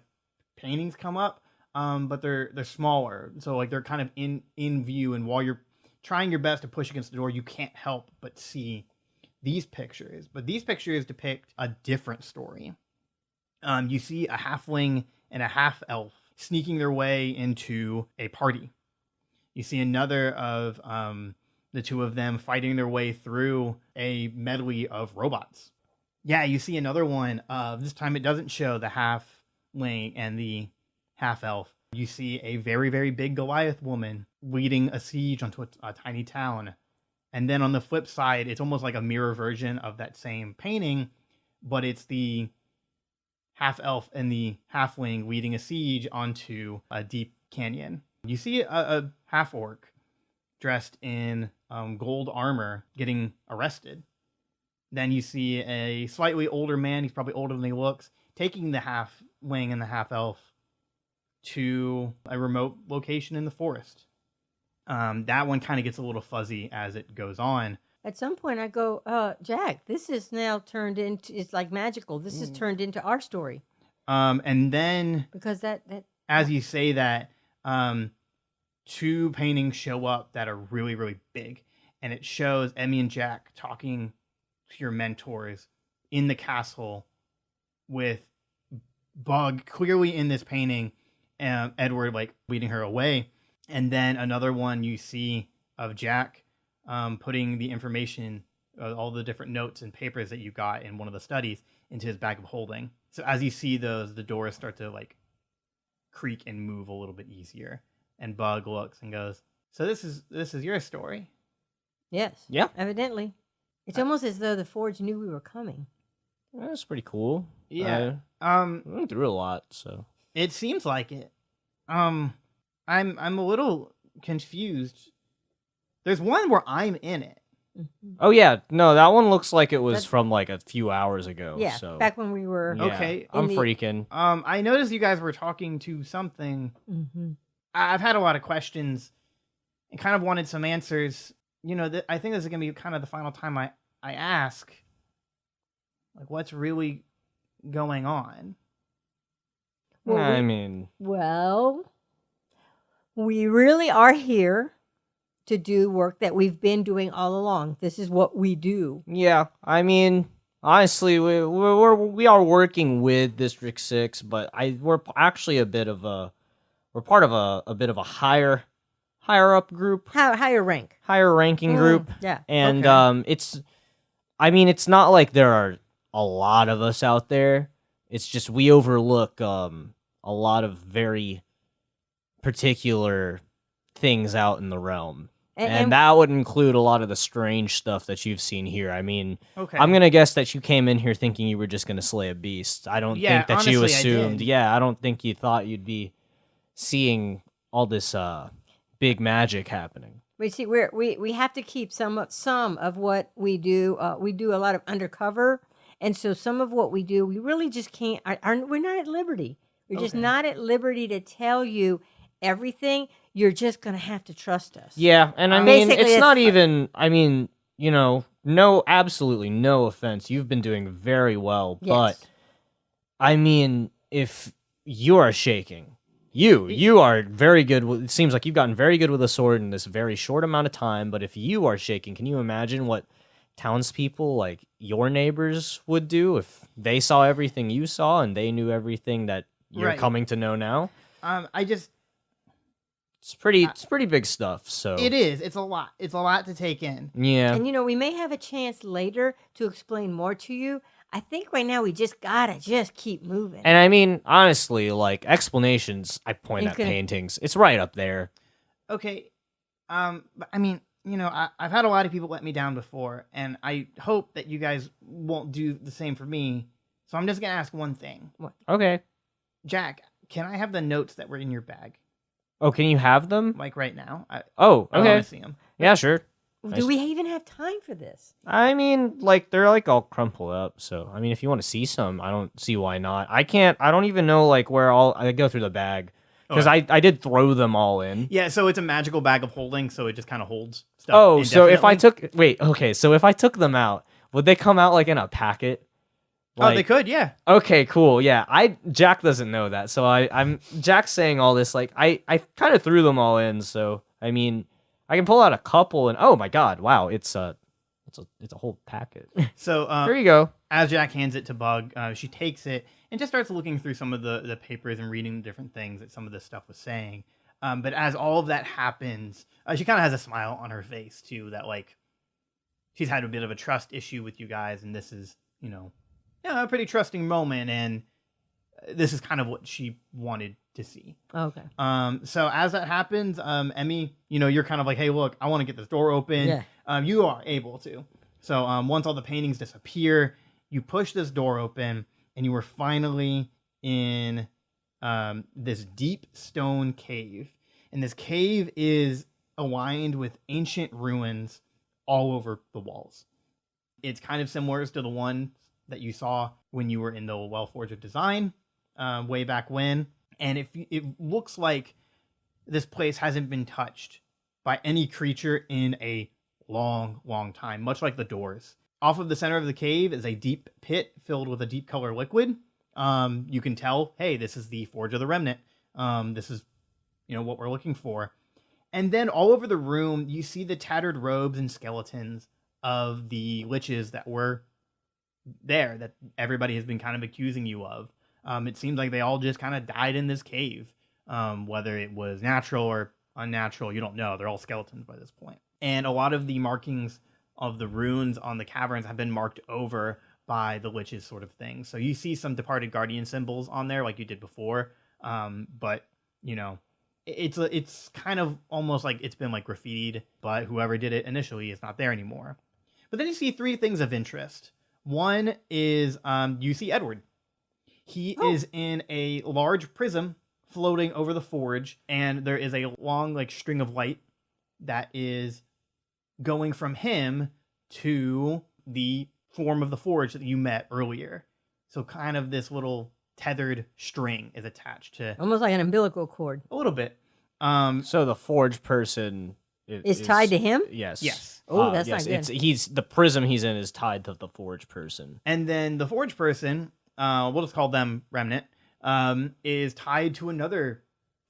paintings come up, but they're smaller, so like they're kind of in view, and while you're trying your best to push against the door, you can't help but see these pictures. But these pictures depict a different story. You see a halfling and a half elf sneaking their way into a party. You see another of the two of them fighting their way through a medley of robots. Yeah, you see another one. This time it doesn't show the halfling and the half elf. You see a very, very big Goliath woman leading a siege onto a tiny town. And then on the flip side, it's almost like a mirror version of that same painting, but it's the half elf and the halfling leading a siege onto a deep canyon. You see a half orc dressed in gold armor getting arrested. Then you see a slightly older man, he's probably older than he looks, taking the halfling and the half elf to a remote location in the forest. That one kind of gets a little fuzzy as it goes on. At some point, I go, Jak, this is now turned into, it's like magical. This is turned into our story. And then, Because that as you say that, two paintings show up that are really, really big. And it shows Emmi and Jak talking to your mentors in the castle with Bug clearly in this painting, Edward like leading her away. And then another one you see of Jak putting the information, all the different notes and papers that you got in one of the studies into his bag of holding. So as you see those, the doors start to like creak and move a little bit easier. And Bug looks and goes, "So this is your story?" yes. Yeah. Evidently. It's almost as though the Forge knew we were coming. That's pretty cool. Yeah. We went through a lot, so. It seems like it. I'm a little confused. There's one where I'm in it. Oh yeah, no, that one looks like it was That's- from like a few hours ago. Yeah, so. back when we were. Yeah, Okay. I'm In the- freaking. I noticed you guys were talking to something. Mhm. I've had a lot of questions and kind of wanted some answers. You know, I think this is gonna be kind of the final time I ask, like, what's really going on? Well, I we- mean, Well, we really are here to do work that we've been doing all along. This is what we do. yeah, I mean, honestly, we are working with District 6, but we're actually we're part of a bit of a higher up group, Higher rank. higher ranking group. Yeah. And Okay. it's not like there are a lot of us out there. It's just we overlook a lot of very particular things out in the realm. And that would include a lot of the strange stuff that you've seen here. I mean, Okay. I'm going to guess that you came in here thinking you were just going to slay a beast. I don't Yeah, think that you honestly, I assumed. did. Yeah, I don't think you thought you'd be seeing all this big magic happening. We see we have to keep some of what we do. We do a lot of undercover, and so some of what we do, we really just can't. We're not at liberty. We're just Okay. not at liberty to tell you everything. You're just gonna have to trust us. Yeah, and I mean, Basically, it's it's not like- even. I mean, absolutely no offense. You've been doing very well, Yes. but I mean, if you are shaking, you are very good. It seems like you've gotten very good with a sword in this very short amount of time. But if you are shaking, can you imagine what townspeople, like your neighbors, would do if they saw everything you saw and they knew everything that you're Right. coming to know now? I just It's pretty big stuff. So it is. It's a lot. It's a lot to take in. yeah. And we may have a chance later to explain more to you. I think right now we just gotta keep moving. And I mean, honestly, like explanations, I point You at can- paintings. It's right up there. Okay. But I mean, I've had a lot of people let me down before, and I hope that you guys won't do the same for me. So I'm just gonna ask one thing. Okay. Jack, can I have the notes that were in your bag, Oh, can you have them? like right now? I Oh, want okay. to see them. Yeah, sure. Do we even have time for this? I mean, like they're like all crumpled up. So I mean, if you want to see some, I don't see why not. I don't even know like where I go through the bag because I did throw them all in. Yeah, so it's a magical bag of holding, so it just kind of holds stuff. Oh, so if I indefinitely. so if I took them out, would they come out like in a packet? Oh, they could, yeah. Okay, cool. Yeah, Jack doesn't know that, so I'm Jack's saying all this like I kind of threw them all in. So I mean, I can pull out a couple, and oh my god, wow, it's a whole packet. So Here you go. as Jack hands it to Bug, she takes it and just starts looking through some of the papers and reading the different things that some of this stuff was saying. But as all of that happens, she kind of has a smile on her face too. That like she's had a bit of a trust issue with you guys, and this is a pretty trusting moment, and this is kind of what she wanted to see. Okay. So as that happens, Emmy, you're kind of like, hey, look, I want to get this door open. Yeah. You are able to. So once all the paintings disappear, you push this door open, and you are finally in this deep stone cave. And this cave is aligned with ancient ruins all over the walls. It's kind of similar to the one that you saw when you were in the Wellforge of Design way back when. And it looks like this place hasn't been touched by any creature in a long, long time, much like the doors. Off of the center of the cave is a deep pit filled with a deep color liquid. You can tell, hey, this is the Forge of the Remnant. This is, what we're looking for. And then all over the room, you see the tattered robes and skeletons of the liches that were there, that everybody has been kind of accusing you of. It seems like they all just kind of died in this cave. Whether it was natural or unnatural, you don't know. They're all skeletons by this point. And a lot of the markings of the runes on the caverns have been marked over by the liches sort of thing. So you see some departed guardian symbols on there like you did before. But, it's kind of almost like it's been like graffitied, but whoever did it initially is not there anymore. But then you see three things of interest. One is you see Edward. He is in a large prism floating over the forge, and there is a long like string of light that is going from him to the form of the forge that you met earlier. So kind of this little tethered string is attached to Almost like an umbilical cord. a little bit. So the forge person Is tied to him? Yes. Yes. Oh, that's not good. He's the prism he's in is tied to the forge person. And then the forge person, we'll just call them Remnant, is tied to another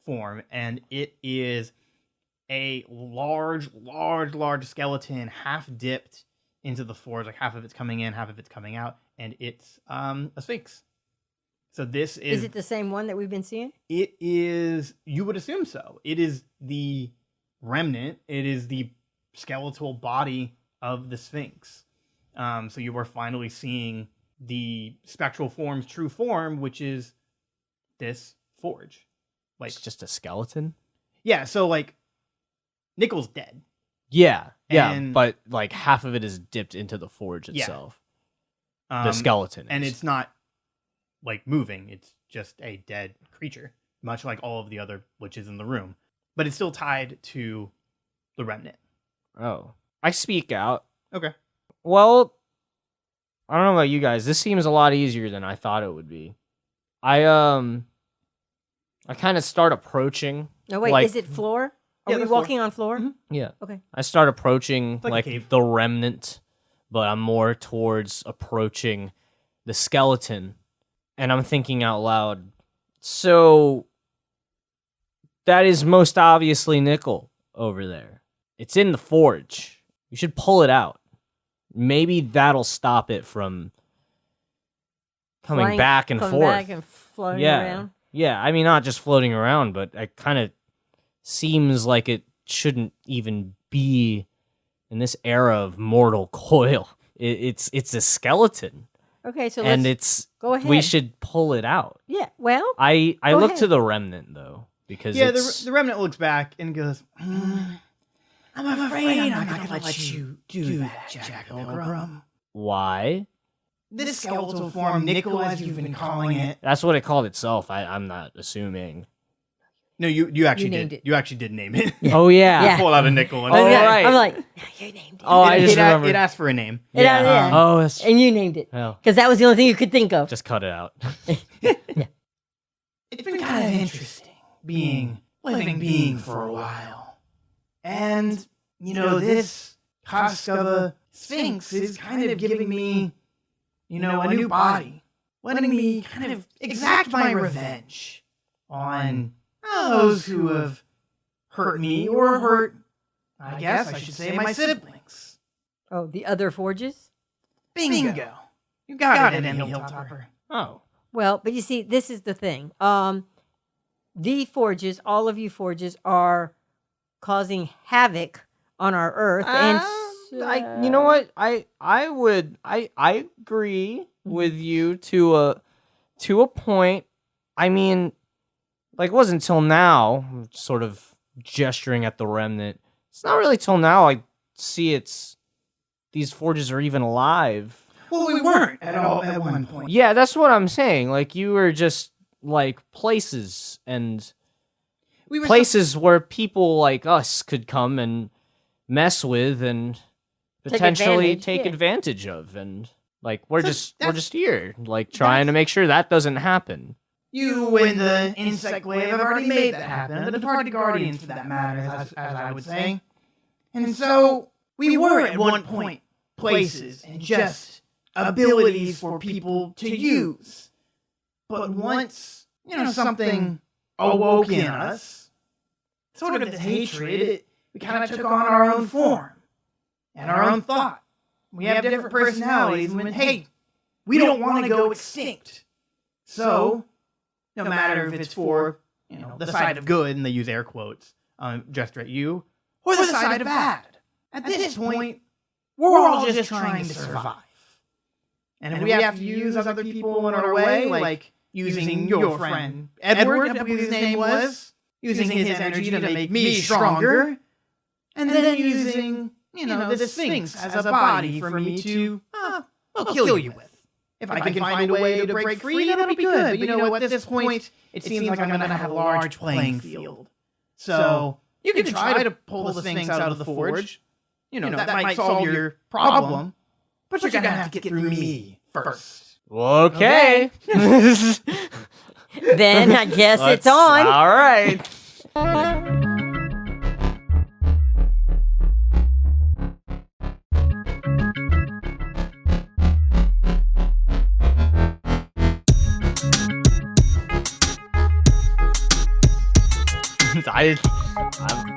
form, and it is a large skeleton, half dipped into the forge, like half of it's coming in, half of it's coming out, and it's a sphinx. So this is... Is it the same one that we've been seeing? It is, you would assume so. It is the remnant. It is the skeletal body of the Sphinx. So you are finally seeing the spectral form's true form, which is this forge. Like, It's just a skeleton? yeah, so like Nickel's dead. Yeah. And- But like half of it is dipped into the forge Yeah. itself. The skeleton And is. it's not like moving. It's just a dead creature, much like all of the other witches in the room. But it's still tied to the remnant. Oh. I speak out. Okay. Well, I don't know about you guys. This seems a lot easier than I thought it would be. I kind of start approaching. No, wait, like- is it floor? Are Yeah, we the floor. walking on floor? Mhm. Yeah. Okay. I start approaching like a like cave. the remnant, but I'm more towards approaching the skeleton. And I'm thinking out loud. So that is most obviously Nickel over there. It's in the forge. You should pull it out. Maybe that'll stop it from coming Flying- back and coming forth. back and floating yeah. around. Yeah, I mean, not just floating around, but it kind of seems like it shouldn't even be in this era of mortal coil. It's a skeleton, Okay, so and let's it's go ahead. we should pull it out. Yeah, well, I Go look ahead. to the remnant though because Yeah, it's, the remnant looks back and goes, I'm afraid I'm not going to let you do that, Jak Pilgrim. why This skeletal form, Nickel, as you've been calling it, that's what it called itself. I'm not assuming. no, you actually named did. it. You actually did name it. Oh yeah. Yeah. Pull out a nickel. And Oh, yeah, right. I'm like, you named it. Oh, I it, just it, remembered. it asked for a name. Yeah. Oh, that's, And you named it. well, Because that was the only thing you could think of. just cut it out. it's been kind of interesting being living being for a while. And, you know, this husk of a sphinx is kind of giving me, you know, a new body. Letting me kind of exact my revenge on those who have hurt me or hurt, I guess I should say, my siblings. Oh, the other forges? Bingo. You got it, Emmi Hilltopper. Oh. Well, but you see, this is the thing. The forges, all of you forges, are causing havoc on our Earth, and you know what? I agree with you to a point. I mean, like, it wasn't till now, sort of gesturing at the remnant. It's not really till now I see these forges are even alive. Well, we weren't at all at one point. Yeah, that's what I'm saying. Like, you were just like places and We were places where people like us could come and mess with and potentially advantage, take yeah. advantage of, and like we're So just that's- here like trying to make sure that doesn't happen. You and the insect wave have already made that happen, and the departed guardians, for that matter, as I would say. And so, we were at one point places and just abilities for people to use. But once, you know, something awoke in us, sort of the hatred, we kind of took on our own form and our own thought. We have different personalities and went, hey, we don't want to go extinct. So, no matter if it's for, you know, the side of good Good, and they use air quotes, gesture at you. or the side of bad. At this point, we're all just trying to survive. And if we have to use other people in our way, like using your friend Edward, I believe his name was, using his energy to make me stronger, and then using, you know, the Sphinx as a body for me to, well, kill you with. if I can find a way to break free, that'll be good. But you know what? At this point, it seems like I'm going to have a large playing field. So you can try to pull the Sphinx out of the forge. You know, that might solve your problem. But you're going to have to get through me first. Okay. Then I guess it's on. All right.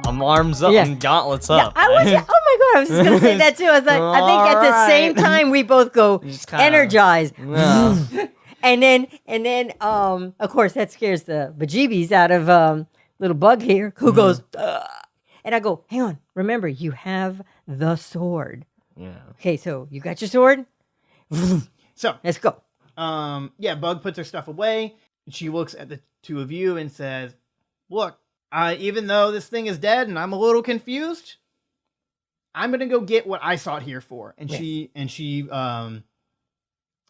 I'm arms up Yeah. and gauntlets Yeah, up. I was. Oh my god, I was just gonna say that too. I was like, I think at the same time we both go just kinda- energized, Yeah. and then of course that scares the bejeebies out of little bug here who goes, "Ugh." And I go, hang on, remember you have the sword. Yeah. Okay, so you got your sword. So, Let's go. yeah, Bug puts her stuff away. She looks at the two of you and says, look, even though this thing is dead and I'm a little confused, I'm gonna go get what I sought here for. And she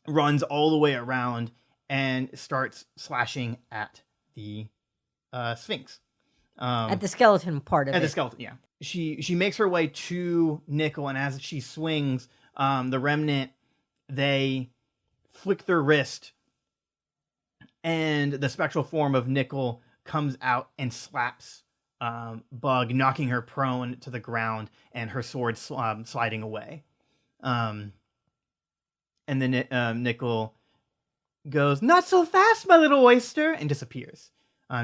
runs all the way around and starts slashing at the Sphinx. At the skeleton part of At it. the skeleton, yeah. She makes her way to Nickel, and as she swings, the remnant, they flick their wrist, and the spectral form of Nickel comes out and slaps Bug, knocking her prone to the ground, and her sword sliding away. And then Nickel goes, "Not so fast, my little oyster," and disappears.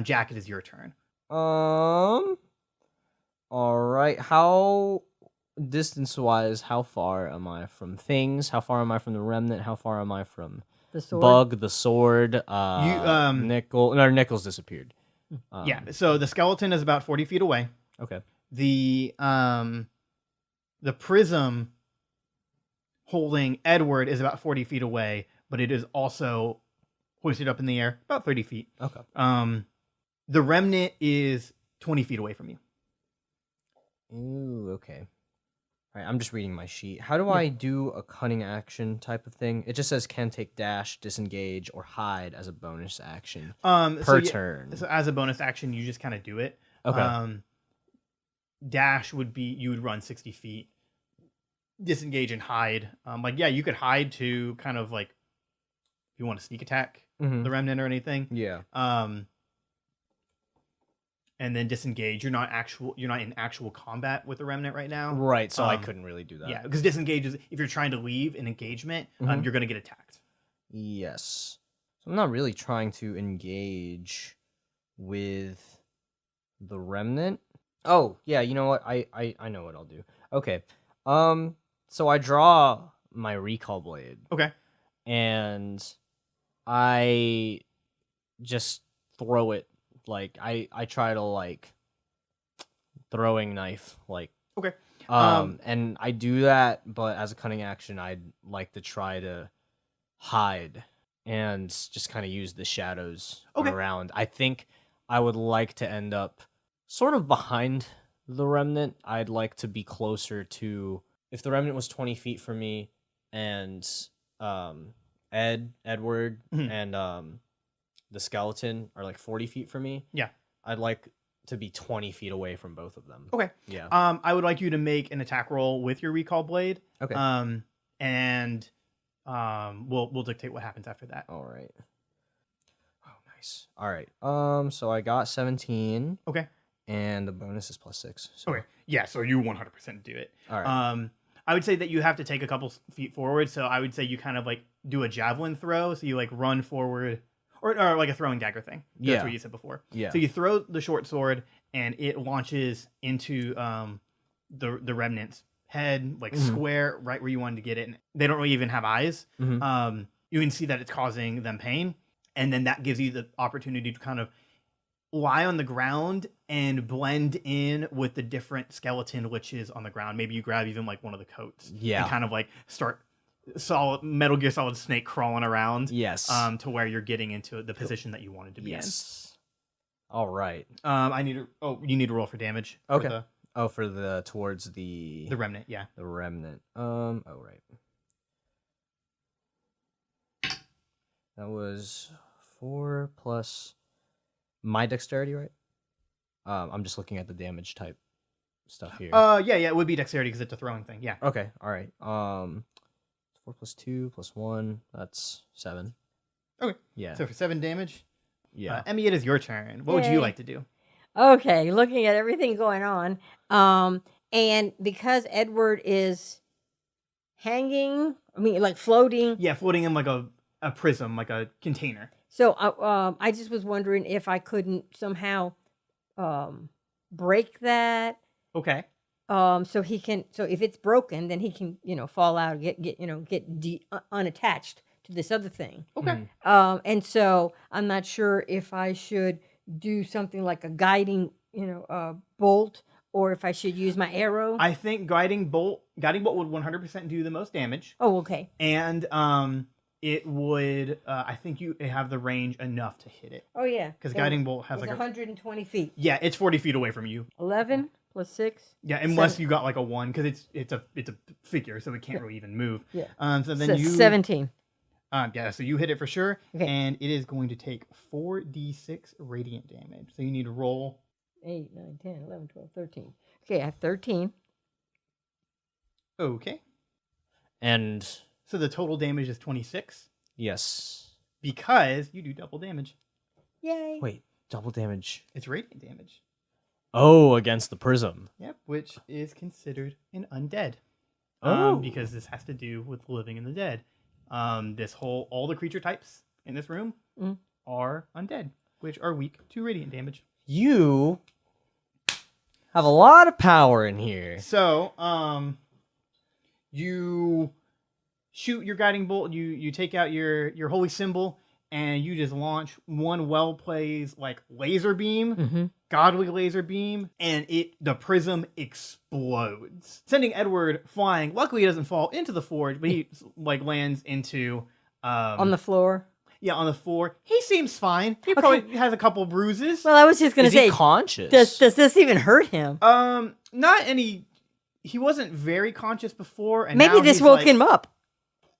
Jak, it is your turn. All right. How distance-wise? How far am I from things? How far am I from the remnant? How far am I from The sword. Bug, the sword? Nickel. No, Nickel's disappeared. Yeah. So the skeleton is about 40 feet away. Okay. The prism holding Edward is about 40 feet away, but it is also hoisted up in the air about 30 feet. Okay. The remnant is 20 feet away from you. Ooh. Okay. All right. I'm just reading my sheet. How do I do a cunning action type of thing? It just says can take dash, disengage, or hide as a bonus action per turn. So as a bonus action, you just kind of do it. Okay. Dash would be you would run 60 feet. Disengage and hide. You could hide to kind of like if you want to sneak attack the remnant or anything. Yeah. And then disengage. You're not in actual combat with the remnant right now. Right. So I couldn't really do that. Yeah, because disengage is if you're trying to leave an engagement, you're gonna get attacked. Yes. So I'm not really trying to engage with the remnant. Oh, yeah, you know what? I know what I'll do. Okay. So I draw my recall blade. Okay. And I just throw it like I try to like throwing knife like Okay. And I do that, but as a cunning action, I'd like to try to hide and just kind of use the shadows around. I think I would like to end up sort of behind the remnant. I'd like to be closer to if the remnant was 20 feet from me and Edward and the skeleton are like 40 feet from me. Yeah. I'd like to be 20 feet away from both of them. Okay. Yeah. I would like you to make an attack roll with your recall blade. Okay. And we'll dictate what happens after that. All right. Oh, nice. All right. So I got 17. Okay. And the bonus is +6. So. Okay. Yeah. So you 100% do it. All right. I would say that you have to take a couple feet forward. So I would say you kind of like do a javelin throw. So you like run forward. Or like a throwing dagger thing. That's what you said before. Yeah. So you throw the short sword, and it launches into the remnant's head, like square, right where you wanted to get it. And they don't really even have eyes. You can see that it's causing them pain, and then that gives you the opportunity to kind of lie on the ground and blend in with the different skeleton liches on the ground. Maybe you grab even like one of the coats, and kind of like start solid Metal Gear Solid Snake crawling around. Yes. To where you're getting into the position that you wanted to be in. All right. You need to roll for damage. Okay. For the towards the The remnant, yeah. The remnant. Oh right. That was 4 plus my dexterity, right? I'm just looking at the damage type stuff here. Yeah, it would be dexterity because it's a throwing thing. Yeah. Okay, all right. 4 plus 2 plus 1. That's 7. Okay. Yeah. So for 7 damage. Yeah. Emmy, it is your turn. What would you Yay. like to do? Okay, looking at everything going on, and because Edward is hanging, I mean, like floating. Yeah, floating in like a prism, like a container. So I just was wondering if I couldn't somehow break that. Okay. So he can. So if it's broken, then he can, fall out, get unattached to this other thing. Okay. And so I'm not sure if I should do something like a guiding, bolt, or if I should use my arrow. I think guiding bolt would 100% do the most damage, Oh, okay. and it would. I think you have the range enough to hit it Oh, yeah. because guiding bolt has It's like 120 feet. Yeah, it's 40 feet away from you. 11 plus 6. Yeah, unless 7. you got like a 1 because it's a figure, so it can't really even move. Yeah. So then you 17. Yeah, so you hit it for sure, Okay. and it is going to take 4d6 radiant damage. So you need to roll. 8, 9, 10, 11, 12, 13. Okay, I have 13. Okay. And So the total damage is 26 yes. because you do double damage. Yay. Wait, double damage. It's radiant damage. Oh, against the prism. Yep, which is considered an undead. Oh. Because this has to do with living in the dead. All the creature types in this room Mm. are undead, which are weak to radiant damage. You have a lot of power in here. So, you shoot your guiding bolt. You take out your holy symbol, and you just launch one well-placed like laser beam, Mm-hmm. godly laser beam, and the prism explodes, sending Edward flying. Luckily, he doesn't fall into the forge, but he like lands into On the floor. yeah, on the floor. He seems fine. He probably has a couple bruises. Well, I was just going to Is say, he conscious? does this even hurt him? Not any. He wasn't very conscious before, and Maybe now this he's, woke like, him up.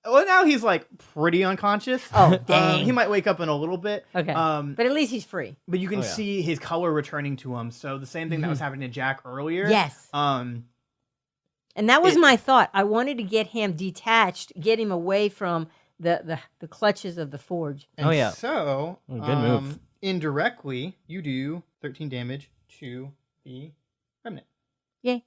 Well, now he's like pretty unconscious. Oh, dang. He might wake up in a little bit. Okay. But at least he's free. But you can Oh, yeah. see his color returning to him. So the same thing that was happening to Jack earlier. Yes. And that was my thought. I wanted to get him detached, get him away from the clutches of the forge. And Oh, yeah. So Oh, good move. indirectly, you do 13 damage to the remnant. Yay.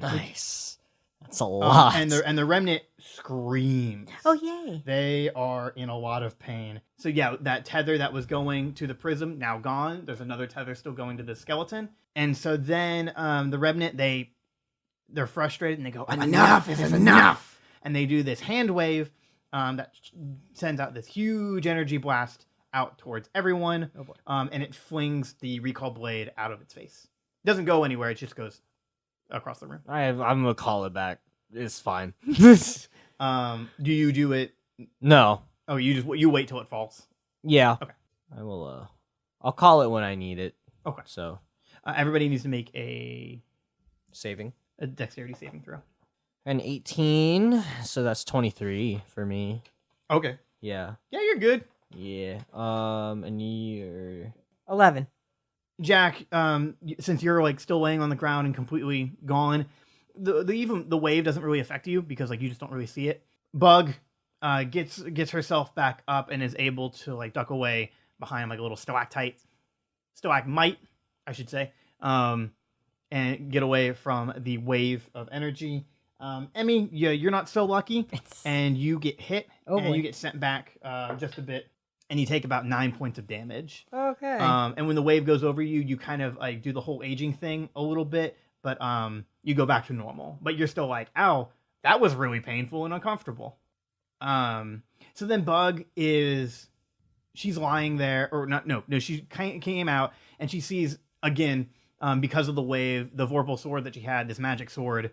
Nice. That's a lot. And the remnant screams. Oh, yay. They are in a lot of pain. So yeah, that tether that was going to the prism, now gone. There's another tether still going to the skeleton. And so then the remnant, they're frustrated and they go, enough is enough. And they do this hand wave that sends out this huge energy blast out towards everyone. Oh, boy. And it flings the recall blade out of its face. It doesn't go anywhere. It just goes across the room. I'm gonna call it back. It's fine. Do you do it? No. Oh, you wait till it falls. Yeah. Okay. I will. I'll call it when I need it. Okay. So Everybody needs to make a saving dexterity saving throw. an 18. So that's 23 for me. Okay. Yeah. Yeah, you're good. Yeah. And you're 11. Jack, since you're like still laying on the ground and completely gone, the wave doesn't really affect you because like you just don't really see it. Bug gets herself back up and is able to like duck away behind like a little stalactite, I should say, and get away from the wave of energy. Emmy, you're not so lucky, and you get hit, Oh, and boy. you get sent back just a bit, and you take about 9 points of damage. Okay. And when the wave goes over you, you kind of like do the whole aging thing a little bit, but you go back to normal. But you're still like, ow, that was really painful and uncomfortable. So then Bug she's lying there, or not? No, she came out and she sees again, because of the wave, the Vorpal sword that she had, this magic sword,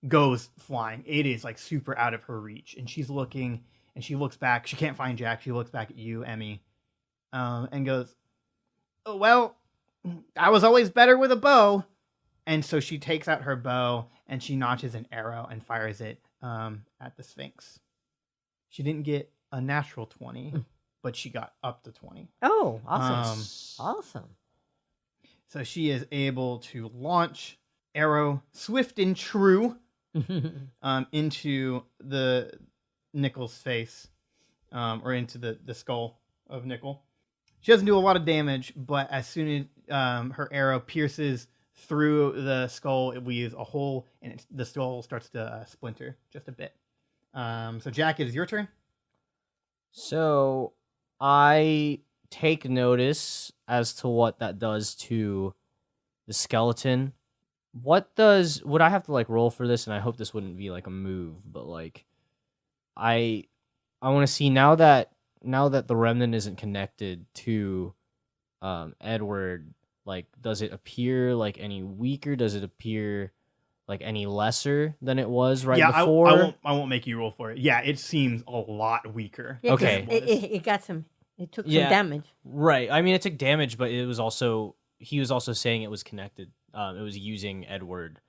goes flying. It is like super out of her reach, and she's looking. And she looks back. She can't find Jack. She looks back at you, Emmy, and goes, oh, well, I was always better with a bow. And so she takes out her bow, and she notches an arrow and fires it at the Sphinx. She didn't get a natural 20, but she got up to 20. Oh, awesome. Awesome. So she is able to launch arrow swift and true into the Nickel's face, or into the skull of Nickel. She doesn't do a lot of damage, but as soon as her arrow pierces through the skull, it leaves a hole, and the skull starts to splinter just a bit. So Jak, it is your turn. So I take notice as to what that does to the skeleton. Would I have to like roll for this? And I hope this wouldn't be like a move, but like I want to see now that the remnant isn't connected to Edward, like does it appear like any weaker? Does it appear like any lesser than it was before? I won't make you roll for it. Yeah, it seems a lot weaker. Yeah, 'cause Okay. It got some. It took some damage. Right. I mean, it took damage, but he was also saying it was connected. It was using Edward.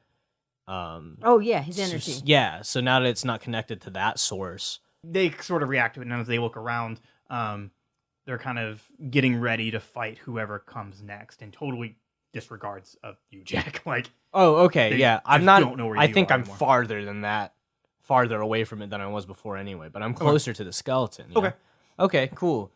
Oh yeah, his energy. Yeah. So now that it's not connected to that source, They sort of react to it, and as they look around, they're kind of getting ready to fight whoever comes next, and totally disregards of you, Jak. Like, oh, okay, they yeah. I'm just not. don't know where I you think are I'm anymore. farther away from it than I was before, anyway. But I'm closer to the skeleton. Yeah? Okay. Okay. Cool.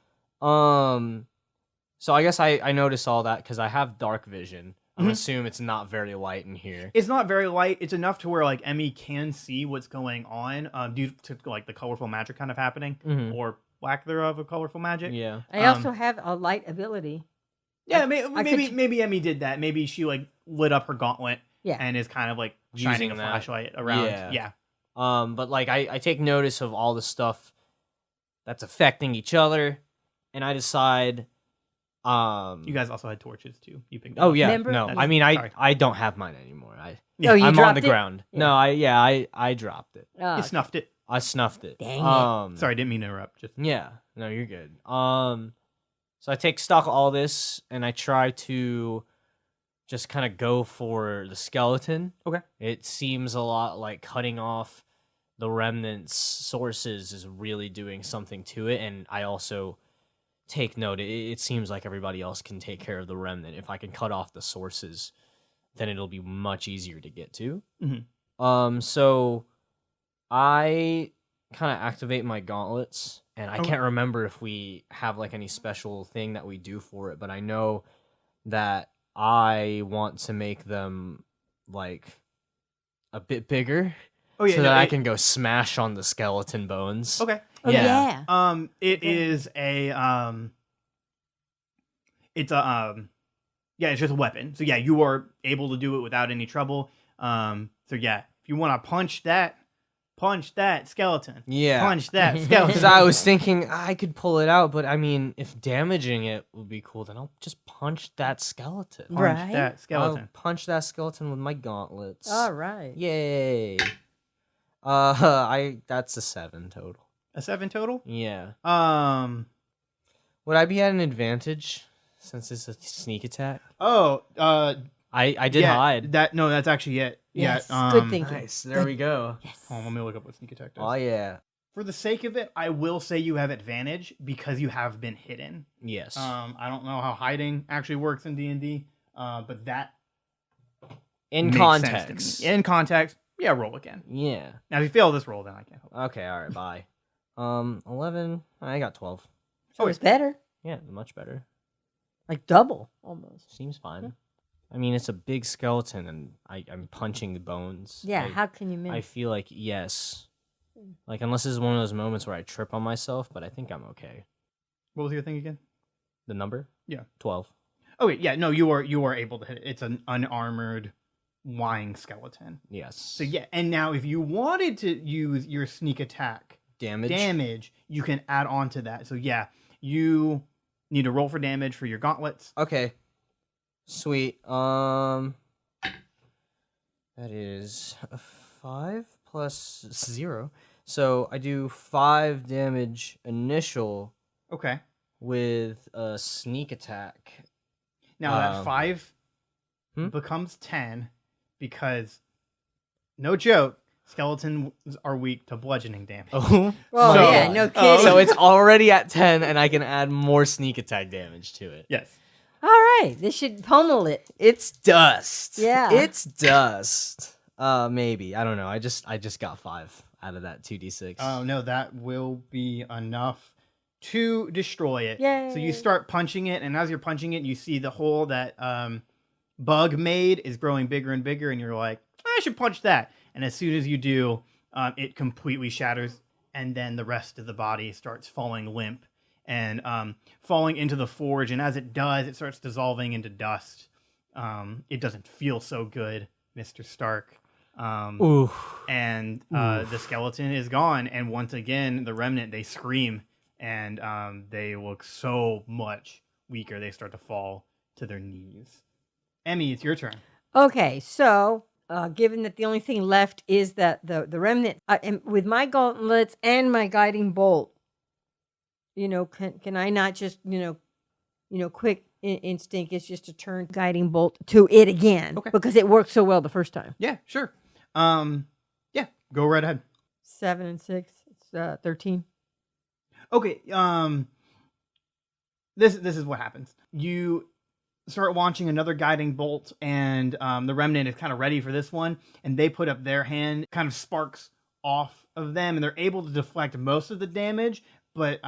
So I guess I noticed all that because I have dark vision. I assume it's not very light in here. It's not very light. It's enough to where like Emmi can see what's going on, due to like the colorful magic kind of happening, or lack thereof of colorful magic. Yeah. I also have a light ability. Yeah, I maybe could- maybe Emmi did that. Maybe she like lit up her gauntlet, Yeah. and is kind of like shining a Using that. flashlight around. Yeah. Yeah. But like I take notice of all the stuff that's affecting each other, and I decide. You guys also had torches too. You picked them Oh up. yeah, Remember? no. Yeah. I mean, Sorry. I don't have mine anymore. Yeah. Oh, you I'm on dropped the it? ground. Yeah. No, I dropped it. You snuffed it. I snuffed it. Dang it. Sorry, didn't mean to interrupt. Just Yeah. No, you're good. So I take stock of all this and I try to just kind of go for the skeleton. Okay. It seems a lot like cutting off the remnant's sources is really doing something to it, and I also take note. It seems like everybody else can take care of the remnant. If I can cut off the sources, then it'll be much easier to get to. So I kind of activate my gauntlets, and I can't remember if we have like any special thing that we do for it, but I know that I want to make them like a bit bigger. Oh yeah, so no, that I it- can go smash on the skeleton bones. Okay. Oh yeah. It is a it's a yeah, it's just a weapon. So yeah, you are able to do it without any trouble. So yeah, if you want to punch that skeleton. Yeah. Punch that Because skeleton. I was thinking I could pull it out, but I mean, if damaging it would be cool, then I'll just punch that skeleton. Punch Right. that skeleton. I'll punch that skeleton with my gauntlets. All right. Yay. That's a 7 total. A 7 total? Yeah. Oh, Would I be at an advantage since it's a sneak attack? I I did hide. That's actually it. Yes. Yeah. Good thinking. Nice. There we go. Yes. Hold on, let me look up what sneak attack does. Oh yeah. For the sake of it, I will say you have advantage because you have been hidden. Yes. I don't know how hiding actually works in D&D, but that In makes context. sense to me. In context, yeah, roll again. Yeah. Now, if you fail this roll, then I can't help. Okay. All right. Bye. 11. I got 12. So it's better. Yeah, much better. Like double almost. Seems fine. I mean, it's a big skeleton, and I'm punching the bones. Yeah. How can you I miss? feel like yes. Like unless this is one of those moments where I trip on myself, but I think I'm okay. What was your thing again? The number? Yeah. 12. Oh wait, yeah, no, you are able to hit it. It's an unarmored lying skeleton. Yes. So yeah, and now if you wanted to use your sneak attack Damage. you can add on to that. So yeah, you need to roll for damage for your gauntlets. Okay. Sweet. That is a 5 plus 0. So I do 5 damage initial Okay. with a sneak attack. Now that 5 Hmm? becomes 10 because, no joke, Skeletons are weak to bludgeoning damage. Oh, Well, so- yeah, no kidding. So it's already at 10, and I can add more sneak attack damage to it. Yes. All right, this should pummel it. It's dust. Yeah. It's dust. Maybe. I don't know. I just got 5 out of that 2d6. Oh no, that will be enough to destroy it. Yay. So you start punching it, and as you're punching it, you see the hole that Bug made is growing bigger and bigger, and you're like, I should punch that. And as soon as you do, it completely shatters, and then the rest of the body starts falling limp and falling into the forge. And as it does, it starts dissolving into dust. It doesn't feel so good, Mr. Stark. Ooh. And the skeleton is gone. And once again, the remnant, they scream, and they look so much weaker. They start to fall to their knees. Emmy, it's your turn. Okay, so given that the only thing left is that the remnant, and with my gauntlets and my guiding bolt, can I not just quick instinct is just to turn guiding bolt to it again, Okay. because it worked so well the first time. Yeah, sure. Yeah, go right ahead. 7 and 6, it's 13. Okay, this is what happens. You start launching another guiding bolt, and the remnant is kind of ready for this one, and they put up their hand, kind of sparks off of them, and they're able to deflect most of the damage, but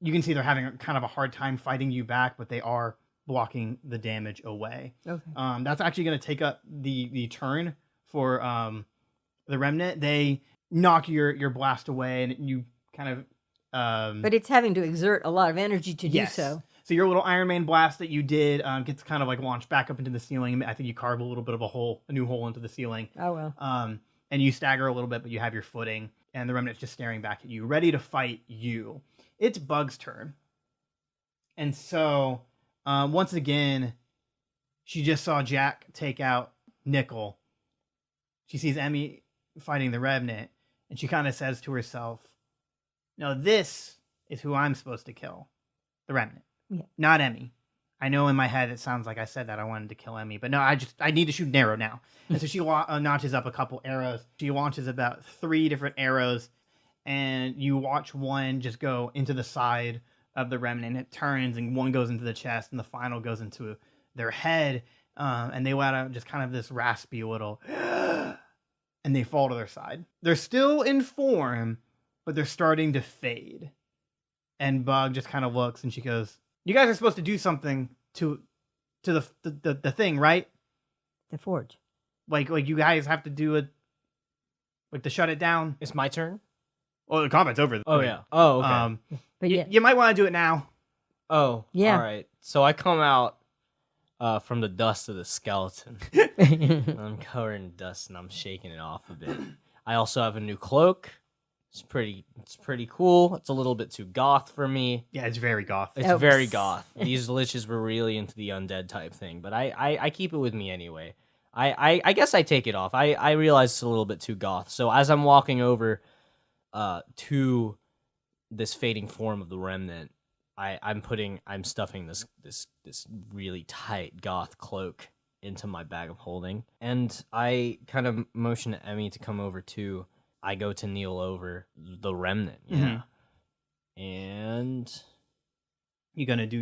you can see they're having kind of a hard time fighting you back, but they are blocking the damage away. Okay. That's actually going to take up the turn for the remnant. They knock your blast away, and you kind of... But it's having to exert a lot of energy to yes. do so. So your little Iron Man blast that you did gets kind of like launched back up into the ceiling. I think you carve a little bit of a new hole into the ceiling. Oh, well. And you stagger a little bit, but you have your footing, and the remnant's just staring back at you, ready to fight you. It's Bug's turn. And so, once again, she just saw Jak take out Nickel. She sees Emmy fighting the remnant, and she kind of says to herself, no, this is who I'm supposed to kill. The remnant. Yeah. Not Emmy. I know in my head it sounds like I said that I wanted to kill Emmy, but no, I need to shoot an arrow now. And so she notches up a couple arrows. She launches about 3 different arrows, and you watch one just go into the side of the remnant. It turns, and one goes into the chest, and the final goes into their head, and they let out just kind of this raspy little, and they fall to their side. They're still in form, but they're starting to fade. And Bug just kind of looks, and she goes, you guys are supposed to do something to the thing, right? The forge. Like you guys have to do it, like to shut it down. It's my turn? Well, the combat's over. Oh, yeah. Oh, okay. But yeah. You might want to do it now. Oh, Yeah. all right. So I come out from the dust of the skeleton. I'm covered in dust, and I'm shaking it off a bit. I also have a new cloak. It's pretty cool. It's a little bit too goth for me. Yeah, it's very goth. It's Oops. very goth. These liches were really into the undead type thing, but I keep it with me anyway. I guess I take it off. I realize it's a little bit too goth. So as I'm walking over to this fading form of the remnant, I'm stuffing this really tight goth cloak into my bag of holding, and I kind of motion to Emmy to come over too. I go to kneel over the remnant, yeah. And You gonna do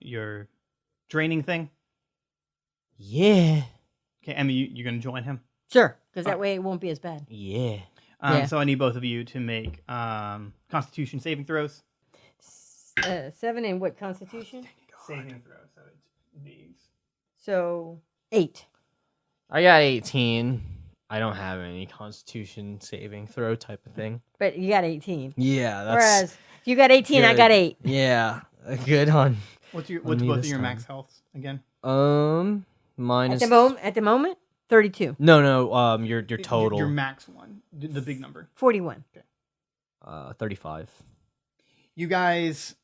your draining thing? yeah. Okay, Emmy, you gonna join him? Sure, because that way it won't be as bad. Yeah. Yeah. So I need both of you to make Constitution saving throws. 7 and what, Constitution? Saving throws. So it's these. So 8. I got 18. I don't have any Constitution saving throw type of thing. But you got 18. Yeah, that's Whereas if you got 18, I good. got 8. Yeah, good on. What's On both me of this your time. max healths again? Minus. At the moment, 32. No. Your total. Your max one, the big number. 41. 35. You guys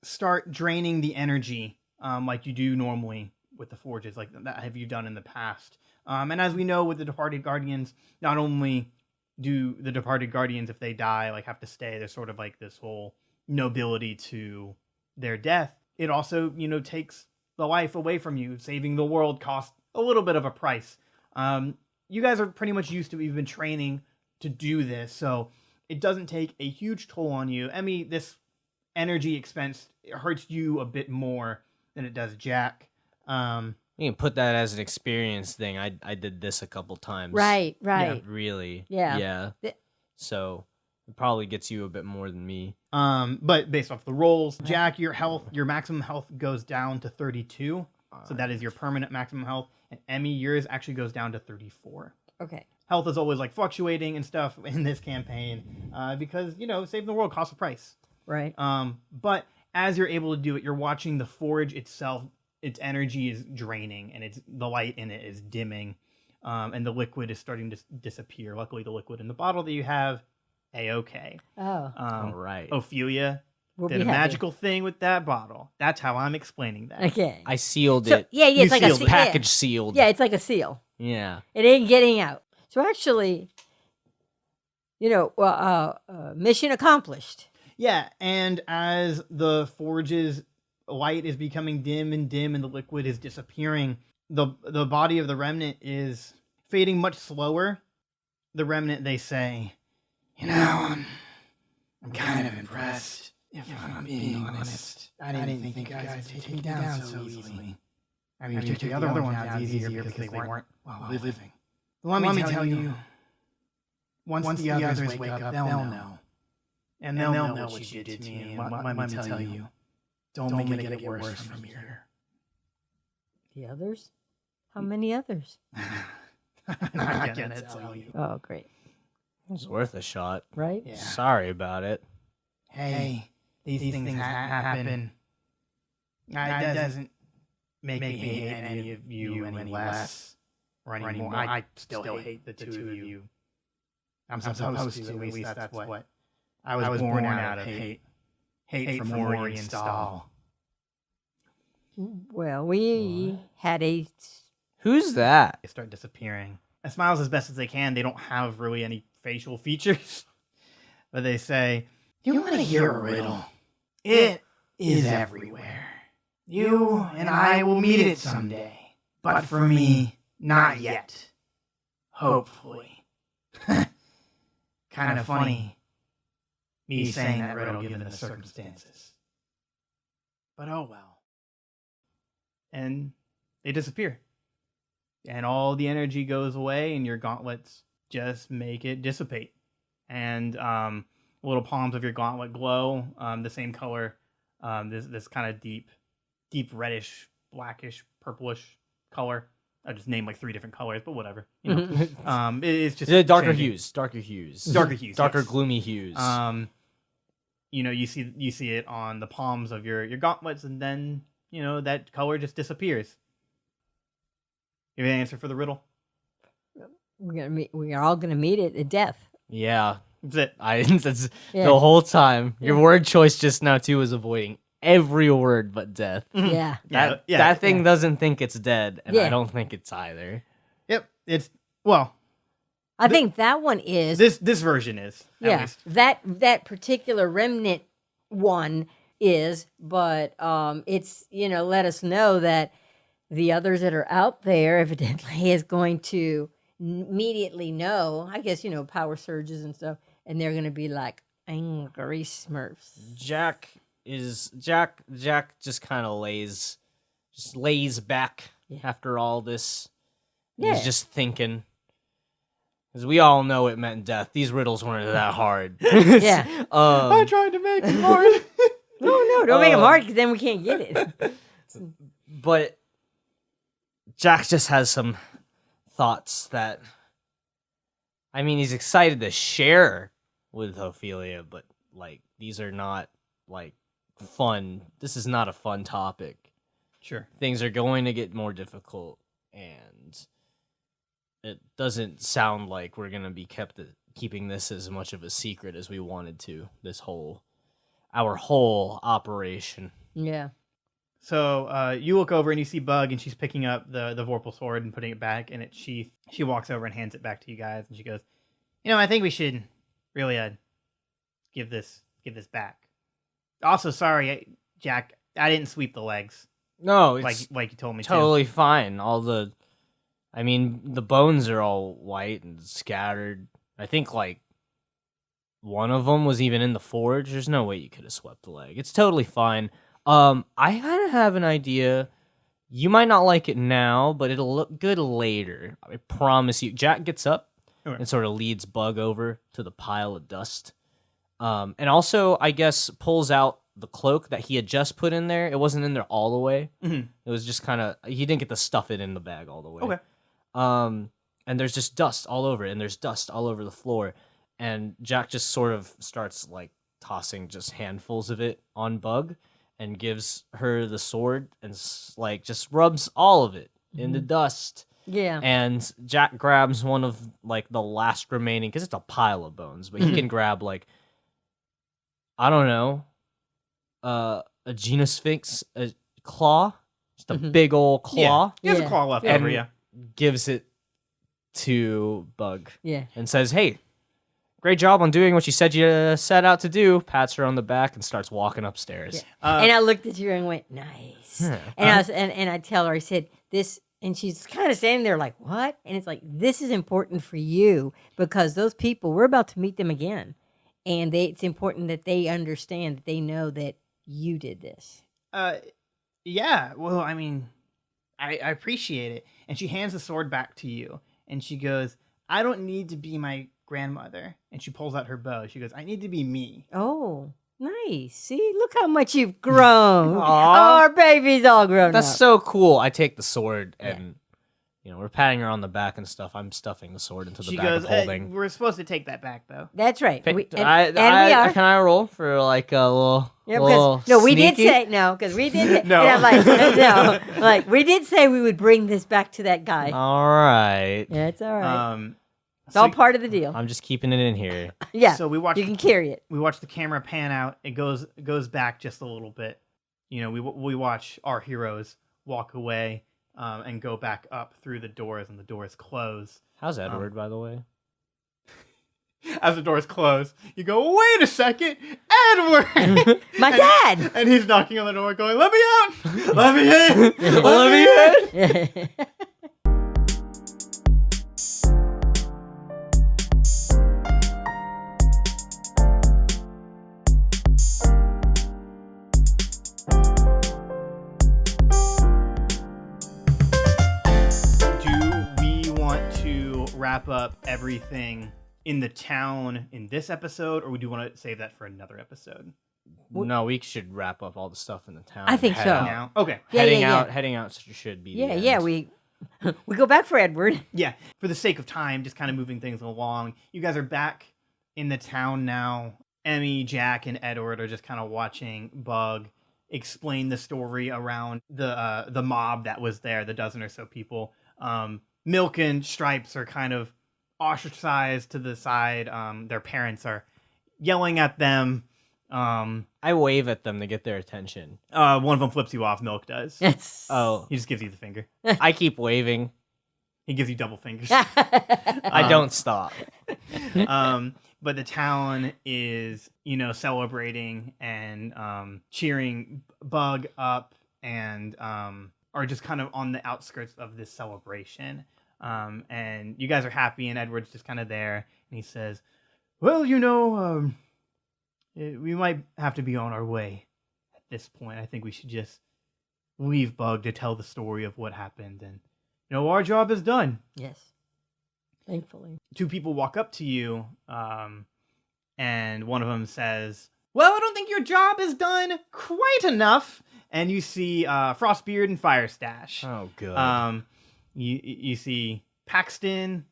start draining the energy like you do normally with the forges, like that have you done in the past. And as we know with the departed guardians, not only do the departed guardians, if they die, like have to stay, there's sort of like this whole nobility to their death. It also, takes the life away from you. Saving the world costs a little bit of a price. You guys are pretty much used to, you've been training to do this, so it doesn't take a huge toll on you. Emmy, this energy expense hurts you a bit more than it does Jak. You can put that as an experience thing. I did this a couple times. Right. Really. Yeah. Yeah. So it probably gets you a bit more than me. But based off the rolls, Jak, your maximum health goes down to 32. So that is your permanent maximum health. And Emmy, yours actually goes down to 34. Okay. Health is always like fluctuating and stuff in this campaign because, saving the world costs a price. Right. But as you're able to do it, you're watching the forge itself. Its energy is draining and the light in it is dimming. And the liquid is starting to disappear. Luckily, the liquid in the bottle that you have, A-okay. Oh. All right. Ophelia We'll did be a happy. magical thing with that bottle. That's how I'm explaining that. Okay. I sealed So, it. yeah, You it's like a sealed it. Package sealed. Yeah, it's like a seal. Yeah. It ain't getting out. So actually, mission accomplished. Yeah, and as the forge's light is becoming dim and the liquid is disappearing, the body of the remnant is fading much slower. The remnant, they say, I'm kind of impressed. If I'm being honest, I didn't think you guys would take me down so easily. I mean, you took the other ones down easier because they weren't, living. Let me tell you, once the others wake up, they'll know. And they'll know what you did to me, and let me tell you, don't make it get worse from here. The others? How many others? I'm not gonna tell you. Oh, great. It was worth a shot. Right? Yeah. Sorry about it. Hey, these things happen. That doesn't make me hate any of you any less or any more. I still hate the two of you. I'm supposed to. At least that's what I was born out of. Hate for Maury and Stahl. Well, we had a. Who's that? They start disappearing. It smiles as best as they can. They don't have really any facial features. But they say, You want to hear a riddle? It is everywhere. You and I will meet it someday. But for me, not yet. Hopefully. Kind of funny, me saying that riddle given the circumstances. But oh well. and they disappear. And all the energy goes away, and your gauntlets just make it dissipate. And little palms of your gauntlet glow, the same color, this kind of deep reddish, blackish, purplish color. I just named like 3 different colors, but whatever. You know, it's just Darker changing. hues, darker hues, Darker hues, darker yes. gloomy hues. You know, you see it on the palms of your gauntlets, and then you know that color just disappears. You have an answer for the riddle? We're all gonna meet it at death. Yeah, That's it. That's Yeah. the whole time. Your Yeah. word choice just now too is avoiding every word but death. Yeah. That thing doesn't think it's dead, and Yeah. I don't think it's either. Yep. It's well. I think that one is This version is. At yeah. least. That particular remnant one is, but it's let us know that the others that are out there evidently is going to immediately know. I guess power surges and stuff, and they're going to be like angry Smurfs. Jak just kind of lays back after all this. Yeah. He's just thinking. Because we all know it meant death. These riddles weren't that hard. Yeah. I tried to make it hard. No, don't make them hard because then we can't get it. But Jak just has some thoughts that, I mean, he's excited to share with Ophelia, but like these are not like fun. This is not a fun topic. Sure. Things are going to get more difficult, and it doesn't sound like we're going to be keeping this as much of a secret as we wanted to. Our whole operation. Yeah. So you look over and you see Bug, and she's picking up the Vorpal sword and putting it back in its sheath. She walks over and hands it back to you guys, and she goes, I think we should really give this back. Also, sorry, Jak, I didn't sweep the legs No, it's like you told me totally fine. The bones are all white and scattered. I think like one of them was even in the forge. There's no way you could have swept the leg. It's totally fine. I kind of have an idea. You might not like it now, but it'll look good later. I promise you. Jak gets up and sort of leads Bug over to the pile of dust. And also, I guess, pulls out the cloak that he had just put in there. It wasn't in there all the way. Mm-hmm. It was just kind of, he didn't get to stuff it in the bag all the way. Okay. And there's just dust all over it, and there's dust all over the floor. And Jak just sort of starts like tossing just handfuls of it on Bug and gives her the sword and like just rubs all of it in the dust. Yeah. And Jak grabs one of like the last remaining, because it's a pile of bones, but he can grab like, I don't know, a Gynosphinx, a claw, just a big old claw. He has Yeah. a claw left And over, yeah. gives it to Bug Yeah. and says, "Hey, great job on doing what you said you set out to do." Pats her on the back and starts walking upstairs. And I looked at you and went, nice. And I was, and I tell her, I said, this, and she's kind of standing there like, what? And it's like, this is important for you because those people, we're about to meet them again. And it's important that they understand, that they know that you did this. Yeah, well, I mean, I appreciate it. And she hands the sword back to you. And she goes, I don't need to be my grandmother. And she pulls out her bow. She goes, I need to be me. Oh, nice. See, look how much you've grown. Aw. Oh, our baby's all grown That's up. so cool. I take the sword and, we're patting her on the back and stuff. I'm stuffing the sword into the She bag goes, of holding. we're supposed to take that back, though. That's right. Pick- We, and, I, and we are. Can I roll for like a little? Yeah, little because no, we did sneaky? say no, because we did. Say, No. and I'm like, no, like we did say we would bring this back to that guy. All right. Yeah, it's all right. It's so- all part of the deal. I'm just keeping it in here. Yeah, So we watch you can carry it. we watch the camera pan out. It goes back just a little bit. We watch our heroes walk away and go back up through the doors, and the doors close. How's Edward, by the way? As the doors close, you go, wait a second, Edward! My dad. And he's knocking on the door going, let me out! Let me in! Let me in! Do we want to wrap up everything in the town in this episode, or do you want to save that for another episode? No, we should wrap up all the stuff in the town. I think and so. head out. Now? Okay. Yeah, heading yeah, out, yeah. heading out should be. The Yeah, end. yeah. We go back for Edward. Yeah, for the sake of time, just kind of moving things along. You guys are back in the town now. Emmi, Jak, and Edward are just kind of watching Bug explain the story around the mob that was there, the dozen or so people. Milk and Stripes are kind of ostracized to the side. Their parents are yelling at them. I wave at them to get their attention. One of them flips you off. Milk does. That's Oh, He just gives you the finger. I keep waving. He gives you double fingers. I don't stop. But the town is, celebrating and cheering Bug up, and are just kind of on the outskirts of this celebration. And you guys are happy, and Edward's just kind of there, and he says, well, we might have to be on our way at this point. I think we should just leave Bug to tell the story of what happened, and our job is done. yes. Thankfully. Two people walk up to you, and one of them says, well, I don't think your job is done quite enough. And you see Frostbeard and Firestash. Oh, good. You see Paxton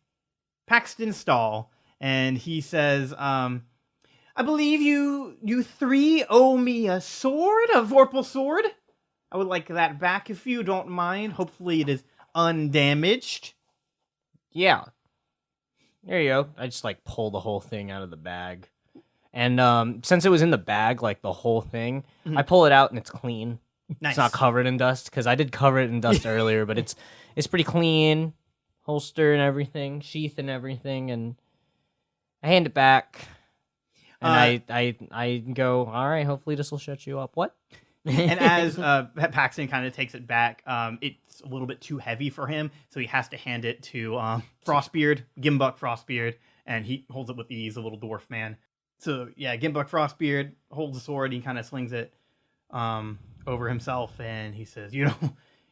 Stall, and he says, I believe you three owe me a sword, a Vorpal sword. I would like that back if you don't mind. Hopefully it is undamaged. Yeah. There you go. I just pull the whole thing out of the bag. And since it was in the bag, the whole thing, I pull it out and it's clean. Nice. It's not covered in dust, because I did cover it in dust earlier, but it's pretty clean. Holster and everything, sheath and everything, and I hand it back. And I go, all right, hopefully this will shut you up. What? And as Paxton kind of takes it back, it's a little bit too heavy for him, so he has to hand it to Frostbeard, Gimbuck Frostbeard, and he holds it with ease, a little dwarf man. So yeah, Gimbuck Frostbeard holds the sword. He kind of slings it over himself, and he says,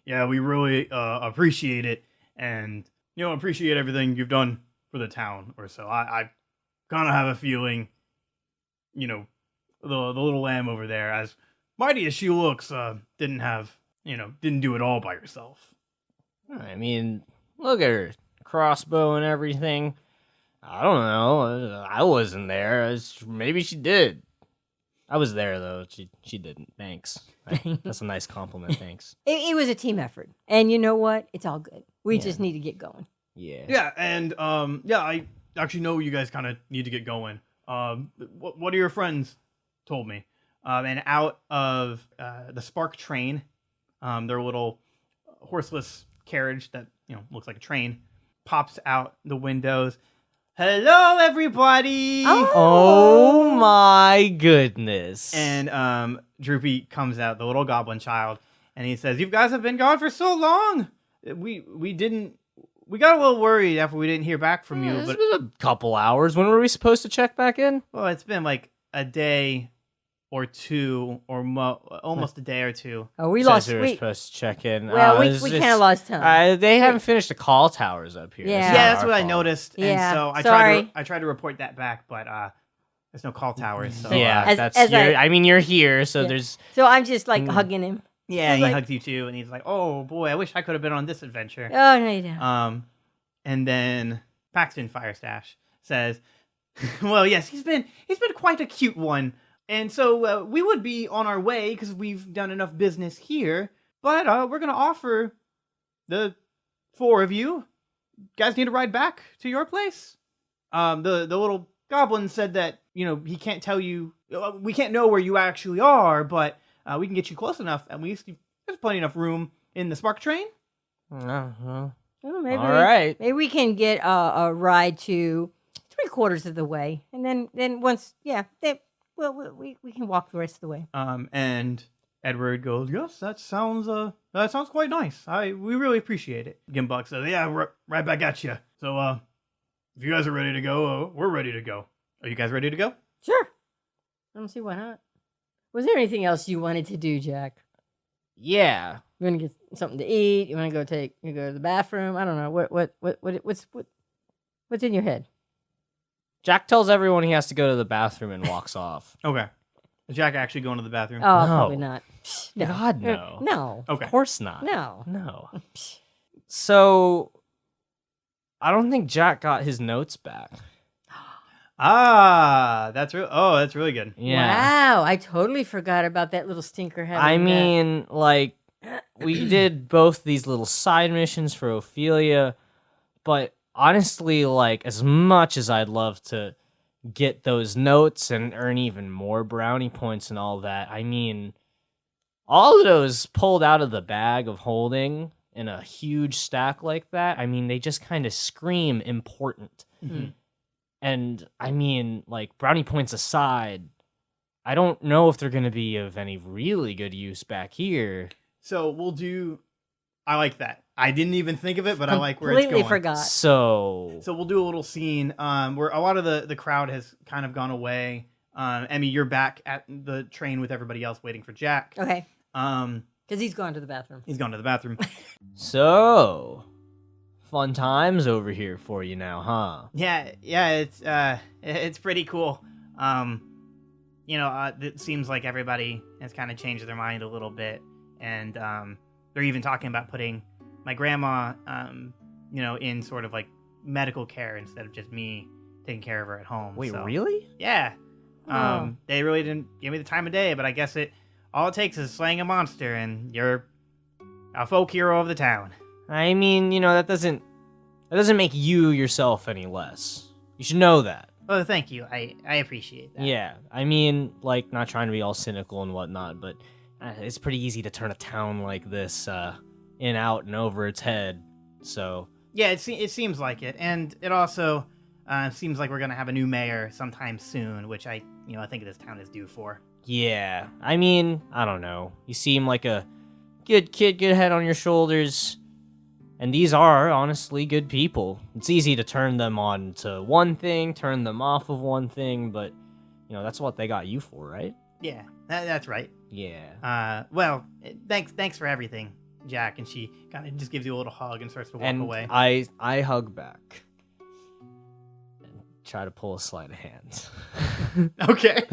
yeah, we really appreciate it, and appreciate everything you've done for the town. Or so I kind of have a feeling, the little lamb over there, as mighty as she looks, didn't do it all by herself. I mean, look at her crossbow and everything. I don't know. I wasn't there. Maybe she did. I was there though. She didn't. Thanks. That's a nice compliment. Thanks. It was a team effort, and you know what? It's all good. We just need to get going. Yeah. Yeah, and I actually know you guys kind of need to get going. What are your friends told me? And out of the Spark train, their little horseless carriage that looks like a train pops out the windows. Hello, everybody! Oh my goodness! And Droopy comes out, the little goblin child, and he says, "You guys have been gone for so long. We got a little worried after we didn't hear back from you. It's But been a couple hours. When were we supposed to check back in? well, it's been like a day or two, or almost a day or two. Oh, we Says lost. we were We, supposed to check in. well, It's we just- kind of lost time. They haven't finished the call towers up here. Yeah. It's Yeah, not that's our what I fault. noticed. Yeah, And so I sorry. tried to report that back, but there's no call towers. So Yeah, As- that's as I mean, you're here, so Yeah. there's So I'm just like hugging him. yeah, and he like- hugs you too, and he's like, "Oh boy, I wish I could have been on this adventure." Oh no, you don't. And then Paxton Firestash says, "Well, yes, he's been quite a cute one, and so we would be on our way because we've done enough business here. But we're gonna offer the four of you guys need to ride back to your place. The little goblin said that he can't tell you, we can't know where you actually are, but we can get you close enough, and there's plenty enough room in the Spark train." Uh-huh. Oh, maybe All right. maybe we can get a ride to 3/4 of the way, and then once, we can walk the rest of the way. And Edward goes, "Yes, that sounds quite nice. We really appreciate it." Gimbuck says, "Yeah, right back at you. So if you guys are ready to go, we're ready to go. Are you guys ready to go?" Sure. I don't see why not. Was there anything else you wanted to do, Jack? Yeah. You want to get something to eat? You want to go to the bathroom? I don't know. What's in your head? Jack tells everyone he has to go to the bathroom and walks off. Okay. Is Jack actually going to the bathroom? Oh, No. probably not. No. God, no. No. Okay. Of course not. No. No. So, I don't think Jack got his notes back. That's really good. Yeah. Wow, I totally forgot about that little stinker having I that. mean, like, we did both these little side missions for Ophelia, but honestly, like, as much as I'd love to get those notes and earn even more brownie points and all that, I mean, all of those pulled out of the bag of holding in a huge stack like that, I mean, they just kind of scream important. Mhm. And, I mean, like, brownie points aside, I don't know if they're going to be of any really good use back here. So I like that. I didn't even think of it, but I like where it's Completely going. forgot. So So we'll do a little scene where a lot of the crowd has kind of gone away. Emmy, you're back at the train with everybody else waiting for Jack. Okay, Um, because he's gone to the bathroom. he's gone to the bathroom. So, fun times over here for you now, huh? Yeah, it's pretty cool. It seems like everybody has kind of changed their mind a little bit, and they're even talking about putting my grandma, in sort of like medical care instead of just me taking care of her at home. Wait, So, really? Yeah. Oh. They really didn't give me the time of day, but I guess all it takes is slaying a monster, and you're a folk hero of the town. I mean, that doesn't make you yourself any less. You should know that. Oh, thank you. I appreciate that. Yeah, I mean, like, not trying to be all cynical and whatnot, but it's pretty easy to turn a town like this in, out, and over its head. So Yeah, it seems like it, and it also seems like we're gonna have a new mayor sometime soon, which I think this town is due for. yeah, I mean, I don't know. You seem like a good kid, good head on your shoulders. And these are honestly good people. It's easy to turn them on to one thing, turn them off of one thing, but that's what they got you for, right? Yeah, that's right. Yeah. Well, thanks for everything, Jak. And she kind of just gives you a little hug and starts to walk And away. I hug back and try to pull a sleight of hand. Okay.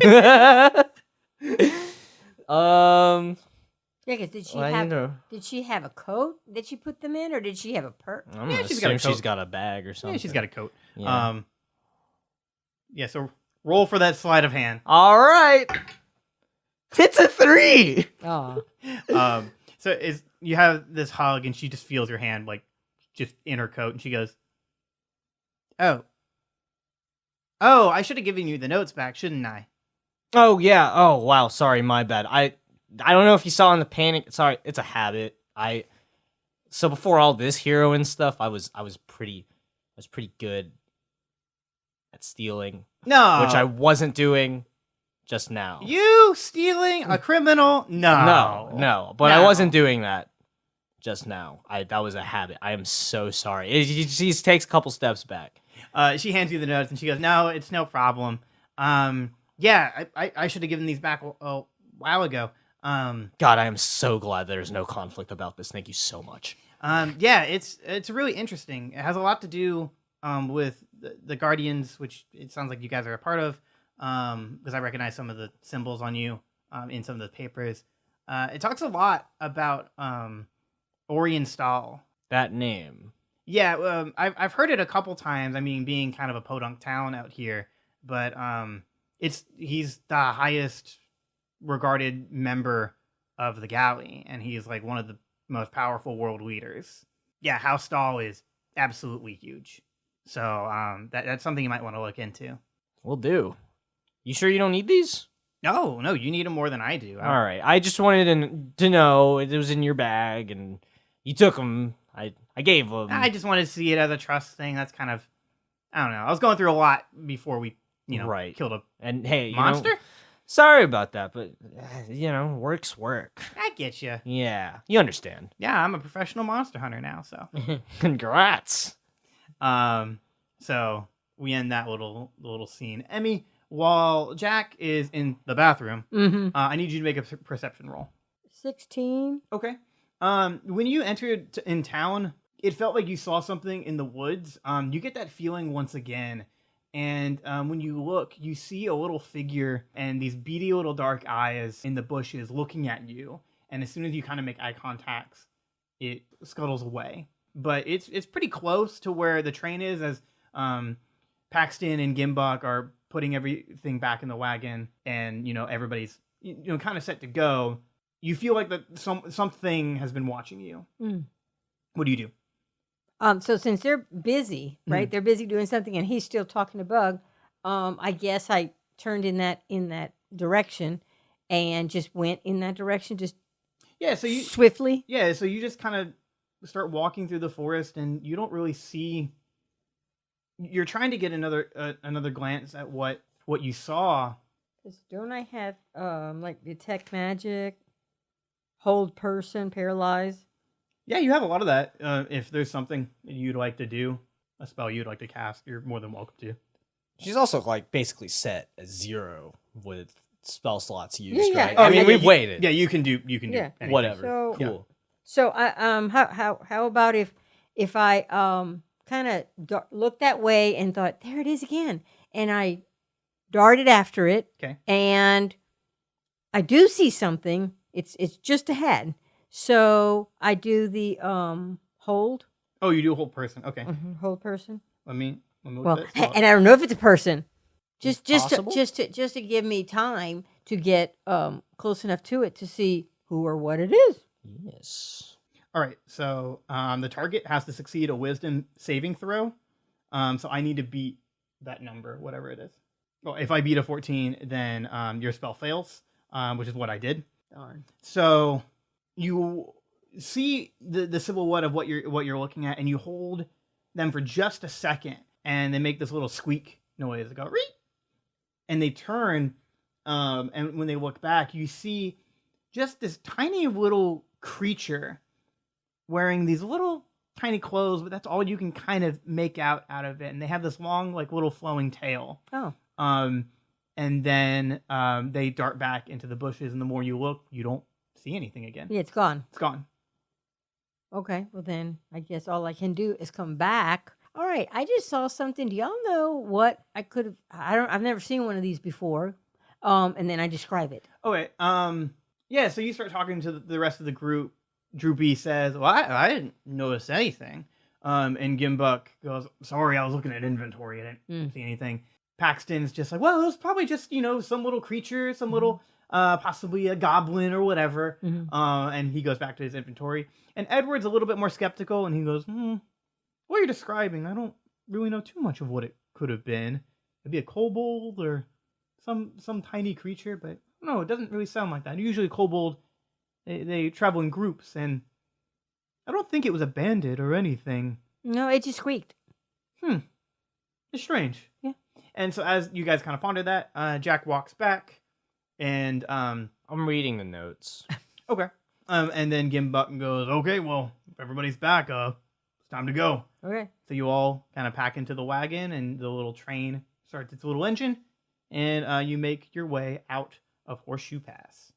Yeah, 'cause did she well, have did she have a coat that she put them in, or did she have a purse? I'm Yeah, gonna she's got a assume she's coat. got a bag or something. Yeah, she's got a coat. Yeah. Yeah. So roll for that sleight of hand. All right. It's a 3. Oh, So you have this hug, and she just feels your hand like just in her coat, and she goes, "Oh, I should have given you the notes back, shouldn't I?" Oh yeah. Oh wow. Sorry, my bad. I don't know if you saw in the panic. Sorry, it's a habit. So before all this hero and stuff, I was pretty good at stealing, No, which I wasn't doing just now. You stealing a criminal? No. But I No. wasn't doing that just now. That was a habit. I am so sorry. She takes a couple steps back. She hands you the notes, and she goes, "No, it's no problem. Yeah, I should have given these back a while ago. God, I am so glad there's no conflict about this. Thank you so much. Yeah, it's really interesting. It has a lot to do with the Guardians, which it sounds like you guys are a part of, because I recognize some of the symbols on you in some of the papers. It talks a lot about Orion Stahl. That name. Yeah, I've heard it a couple times. I mean, being kind of a podunk town out here, but he's the highest regarded member of the galley, and he's like one of the most powerful world leaders. Yeah, House Stahl is absolutely huge. So that's something you might want to look into. Will do. You sure you don't need these? No, you need them more than I do. All right. I just wanted to know it was in your bag, and you took them. I gave them. I just wanted to see it as a trust thing. That's kind of, I don't know. I was going through a lot before we, Right. killed a And hey, monster. Sorry about that, but work's work. I get you. Yeah, you understand. Yeah, I'm a professional monster hunter now. So, Congrats. so we end that little scene. Emmy, while Jak is in the bathroom, I need you to make a perception roll. 16. Okay. When you entered in town, it felt like you saw something in the woods. You get that feeling once again. And when you look, you see a little figure and these beady little dark eyes in the bushes looking at you. And as soon as you kind of make eye contacts, it scuttles away. But it's pretty close to where the train is, as Paxton and Gimbuk are putting everything back in the wagon, and everybody's kind of set to go. You feel like that something has been watching you. What do you do? So since they're busy, right? They're busy doing something, and he's still talking to Bug. I guess I turned in that direction, and just went in that direction, just So you swiftly. So you just kind of start walking through the forest, and you don't really see. You're trying to get another glance at what you saw. 'Cause don't I have like detect magic, hold person, paralyze? Yeah, you have a lot of that. If there's something that you'd like to do, a spell you'd like to cast, you're more than welcome to. She's also basically set at 0 with spell slots used, Yeah. right? Oh, I mean, yeah, we've waited. Yeah, you can do. You can do Yeah. anything. Whatever. So- Cool. So I how about if I kind of looked that way and thought, there it is again, and I darted after it. Okay. And I do see something. It's just ahead. So I do the hold. Oh, you do a whole person. Okay. Hold person. Let me look Well, at this. and I don't know if it's a person. Just possible? to give me time to get close enough to it to see who or what it is. Yes. All right. So the target has to succeed a Wisdom saving throw. So I need to beat that number, whatever it is. Well, if I beat a 14, then your spell fails, which is what I did. Darn. So you see the silhouette of what you're looking at, and you hold them for just a second, and they make this little squeak noise. They go reet, and they turn, and when they look back, you see just this tiny little creature wearing these little tiny clothes, but that's all you can kind of make out of it. And they have this long, like, little flowing tail. Oh. And then they dart back into the bushes, and the more you look, you don't see anything again. Yeah, it's gone. It's gone. Okay, well then I guess all I can do is come back. All right, I just saw something. Do y'all know what I could have? I've never seen one of these before. And then I describe it. Okay. Yeah. So you start talking to the rest of the group. Droopy says, "Well, I didn't notice anything." And Gimbuck goes, "Sorry, I was looking at inventory. I didn't see anything." Paxton's just like, "Well, it was probably just some little creature, some little possibly a goblin or whatever." And he goes back to his inventory. And Edward's a little bit more skeptical, and he goes, "What you're describing, I don't really know too much of what it could have been. Maybe a kobold or some tiny creature, but no, it doesn't really sound like that. Usually kobold, they travel in groups, and I don't think it was a bandit or anything." No, it just squeaked. It's strange. Yeah. And so as you guys kind of ponder that, Jack walks back, and I'm reading the notes. okay. And then Gimbuck goes, "Okay, well, if everybody's back, it's time to go." Okay. So you all kind of pack into the wagon, and the little train starts its little engine, and you make your way out of Horseshoe Pass.